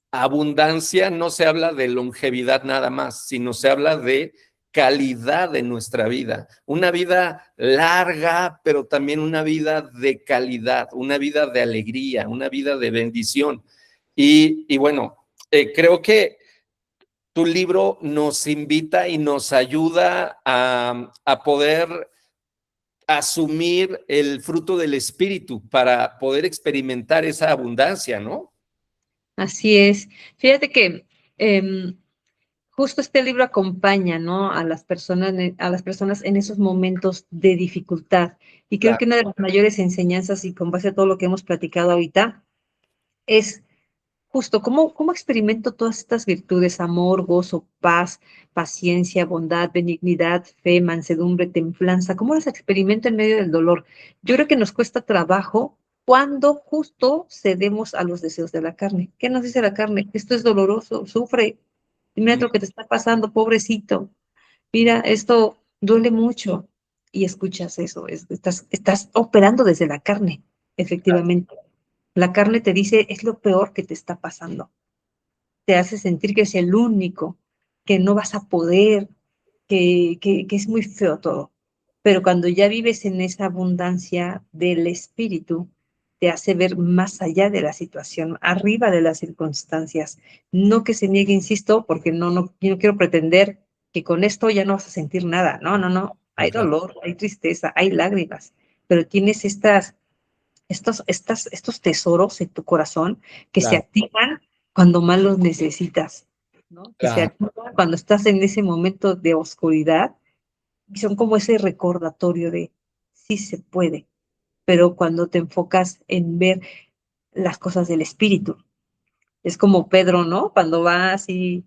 abundancia, no se habla de longevidad nada más, sino se habla de calidad de nuestra vida, una vida larga, pero también una vida de calidad, una vida de alegría, una vida de bendición. Y bueno, creo que tu libro nos invita y nos ayuda a poder asumir el fruto del espíritu para poder experimentar esa abundancia, ¿no? Así es. Fíjate que justo este libro acompaña, ¿no? A las personas en esos momentos de dificultad. Y creo Claro, que una de las mayores enseñanzas, y con base a todo lo que hemos platicado ahorita, es justo cómo experimento todas estas virtudes: amor, gozo, paz, paciencia, bondad, benignidad, fe, mansedumbre, templanza. ¿Cómo las experimento en medio del dolor? Yo creo que nos cuesta trabajo cuando justo cedemos a los deseos de la carne. ¿Qué nos dice la carne? Esto es doloroso, sufre. Mira lo que te está pasando, pobrecito. Mira, esto duele mucho. Y escuchas eso, estás operando desde la carne, efectivamente. La carne te dice, es lo peor que te está pasando. Te hace sentir que es el único, que no vas a poder, que es muy feo todo. Pero cuando ya vives en esa abundancia del espíritu, te hace ver más allá de la situación, arriba de las circunstancias. No que se niegue, insisto, porque yo no quiero pretender que con esto ya no vas a sentir nada. No, no, no. Hay claro, dolor, hay tristeza, hay lágrimas, pero tienes estos tesoros en tu corazón que se claro, activan cuando más los necesitas, ¿no? Que se claro, activan cuando estás en ese momento de oscuridad, y son como ese recordatorio de sí se puede, pero cuando te enfocas en ver las cosas del espíritu. Es como Pedro, ¿no? Cuando va así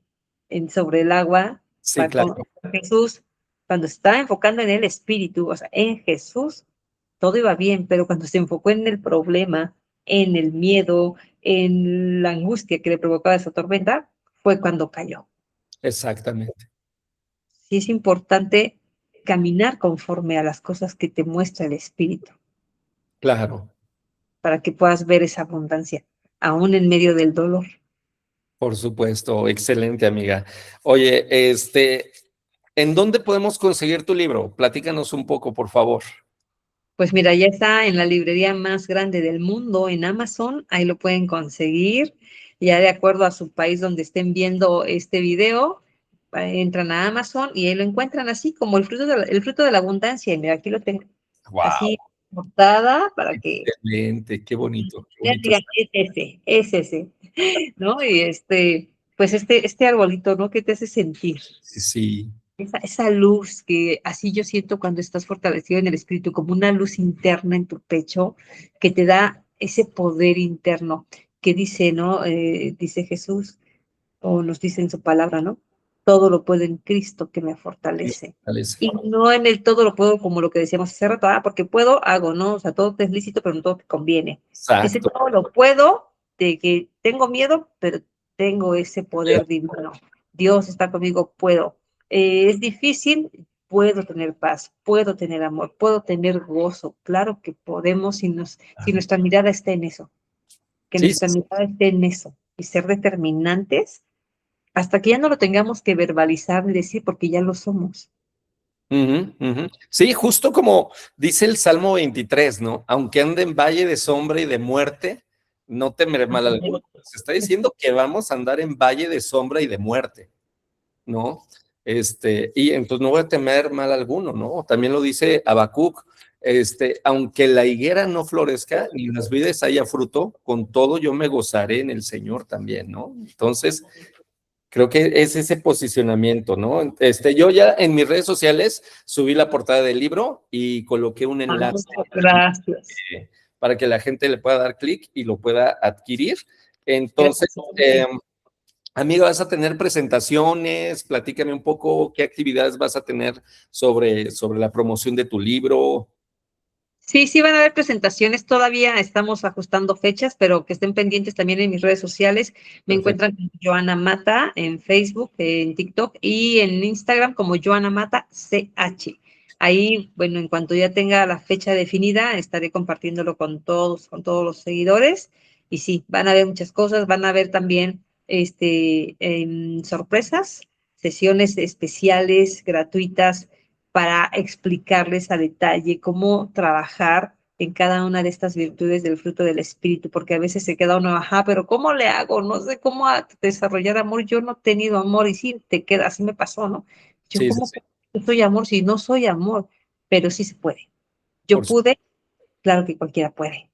sobre el agua, sí, va con claro, Jesús, cuando está enfocando en el espíritu, o sea, en Jesús, todo iba bien, pero cuando se enfocó en el problema, en el miedo, en la angustia que le provocaba esa tormenta, fue cuando cayó. exactamente, Sí es importante caminar conforme a las cosas que te muestra el espíritu, claro, para que puedas ver esa abundancia, aún en medio del dolor. por supuesto, excelente, amiga. Oye, ¿en dónde podemos conseguir tu libro? Platícanos un poco, por favor. Pues mira, ya está en la librería más grande del mundo, en Amazon, ahí lo pueden conseguir, ya de acuerdo a su país donde estén viendo este video, entran a Amazon y ahí lo encuentran así como el fruto de la abundancia. Y mira, aquí lo tengo Wow, así portada para que excelente, qué ya bonito digan, está. es ese, ¿no? Y pues este arbolito, ¿no? ¿Qué te hace sentir? Sí, sí, esa luz que así yo siento cuando estás fortalecido en el espíritu, como una luz interna en tu pecho que te da ese poder interno que dice, ¿no? Dice Jesús, o nos dice en su palabra, ¿no? Todo lo puedo en Cristo que me fortalece. Y no en el todo lo puedo como lo que decíamos hace rato, porque puedo, hago, ¿no? O sea, todo te es lícito, pero no todo te conviene. Ese Exacto. todo lo puedo, de que tengo miedo, pero tengo ese poder divino. Dios está conmigo, puedo. Es difícil, puedo tener paz, puedo tener amor, puedo tener gozo. Claro que podemos si nuestra mirada está en eso, que Sí, nuestra sí, mirada esté en eso y ser determinantes hasta que ya no lo tengamos que verbalizar ni decir porque ya lo somos. ujú, ujú. Sí, justo como dice el Salmo 23, ¿no? Aunque ande en valle de sombra y de muerte, no temeré mal alguno. Se está diciendo que vamos a andar en valle de sombra y de muerte, ¿no? Y entonces no voy a temer mal alguno, ¿no? También lo dice Habacuc, aunque la higuera no florezca ni las vides haya fruto, con todo yo me gozaré en el Señor también, ¿no? Entonces, creo que es ese posicionamiento, ¿no? Yo ya en mis redes sociales subí la portada del libro y coloqué un enlace Muchas gracias. para que la gente le pueda dar clic y lo pueda adquirir. Entonces, Gracias. Sí. amiga, ¿vas a tener presentaciones? Platícame un poco qué actividades vas a tener sobre la promoción de tu libro. Sí, sí van a haber presentaciones, todavía estamos ajustando fechas, pero que estén pendientes también en mis redes sociales. Me Perfecto. encuentran como Joana Mata en Facebook, en TikTok y en Instagram como Joana Mata CH. Ahí, bueno, en cuanto ya tenga la fecha definida, estaré compartiéndolo con todos los seguidores. Y sí, van a haber muchas cosas, van a haber también sorpresas, sesiones especiales, gratuitas para explicarles a detalle cómo trabajar en cada una de estas virtudes del fruto del espíritu, porque a veces se queda uno, ajá, pero ¿cómo le hago? No sé cómo desarrollar amor, yo no he tenido amor y sí, te queda, así me pasó, ¿no? Yo, Sí, sí, ¿cómo sí. yo soy amor si no soy amor? Pero sí se puede. Yo Por su- pude, claro que cualquiera puede.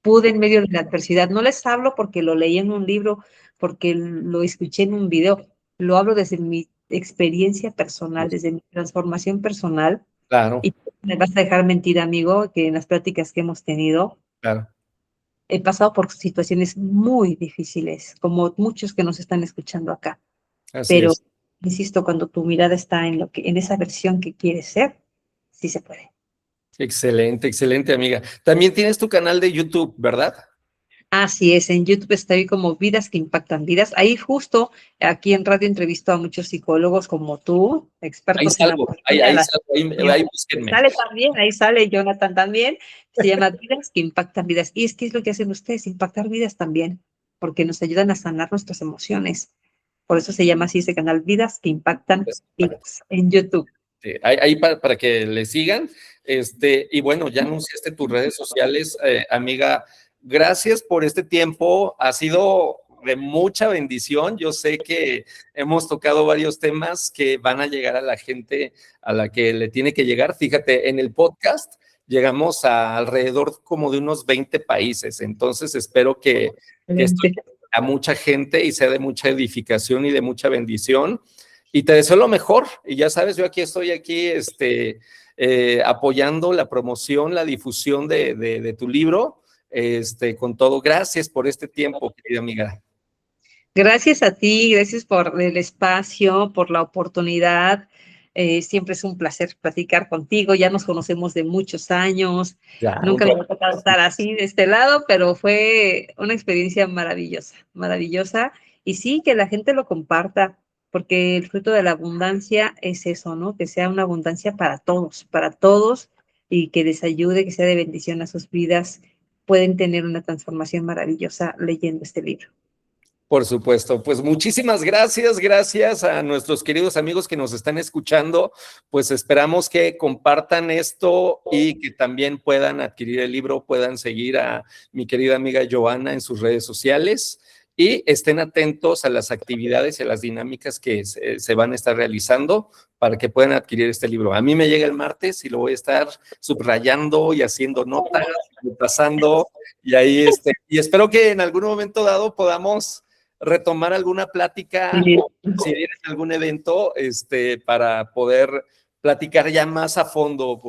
Pude en medio de la adversidad. No les hablo porque lo leí en un libro, porque lo escuché en un video. Lo hablo desde mi experiencia personal, desde mi transformación personal. Claro, Y me vas a dejar mentir, amigo, que en las pláticas que hemos tenido claro. he pasado por situaciones muy difíciles, como muchos que nos están escuchando acá. Así Pero, es. insisto, cuando tu mirada está en esa versión que quieres ser, sí se puede. Excelente, excelente, amiga. También tienes tu canal de YouTube, ¿verdad? Así es, en YouTube estoy como Vidas que Impactan Vidas. Ahí justo, aquí en radio entrevisto a muchos psicólogos como tú, Ahí expertos en la salgo, ahí, a ahí la salgo, ahí búsquenme. sale también, ahí sale Jonathan también. Se llama Vidas que Impactan Vidas. Y es que es lo que hacen ustedes, impactar vidas también, porque nos ayudan a sanar nuestras emociones. Por eso se llama así ese canal, Vidas que Impactan Vidas, en YouTube. Ahí para que le sigan. Y bueno, ya anunciaste tus redes sociales, amiga. Gracias por este tiempo. Ha sido de mucha bendición. Yo sé que hemos tocado varios temas que van a llegar a la gente a la que le tiene que llegar. Fíjate, en el podcast llegamos a alrededor como de unos 20 países. Entonces, espero que esto Excelente. llegue a mucha gente y sea de mucha edificación y de mucha bendición. Y te deseo lo mejor. Y ya sabes, yo aquí estoy apoyando la promoción, la difusión de tu libro, con todo. Gracias por este tiempo, querida amiga. Gracias a ti, gracias por el espacio, por la oportunidad. Siempre es un placer platicar contigo. Ya nos conocemos de muchos años. Ya, un Nunca me ha tocado estar así de este lado, pero fue una experiencia maravillosa, maravillosa. Y sí, que la gente lo comparta, porque el fruto de la abundancia es eso, ¿no? Que sea una abundancia para todos, y que les ayude, que sea de bendición a sus vidas. Pueden tener una transformación maravillosa leyendo este libro. Por supuesto, pues muchísimas gracias, gracias a nuestros queridos amigos que nos están escuchando, pues esperamos que compartan esto y que también puedan adquirir el libro, puedan seguir a mi querida amiga Joana en sus redes sociales y estén atentos a las actividades y a las dinámicas que se van a estar realizando para que puedan adquirir este libro. A mí me llega el martes y lo voy a estar subrayando y haciendo notas, pasando y ahí y espero que en algún momento dado podamos retomar alguna plática, Sí. si vienes a algún evento, para poder platicar ya más a fondo,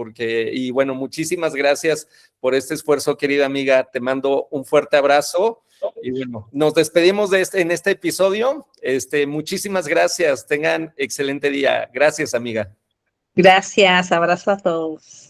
y bueno, muchísimas gracias por este esfuerzo, querida amiga. Te mando un fuerte abrazo. Y bueno, nos despedimos en este episodio. Muchísimas gracias. Tengan excelente día. Gracias, amiga. Gracias, abrazo a todos.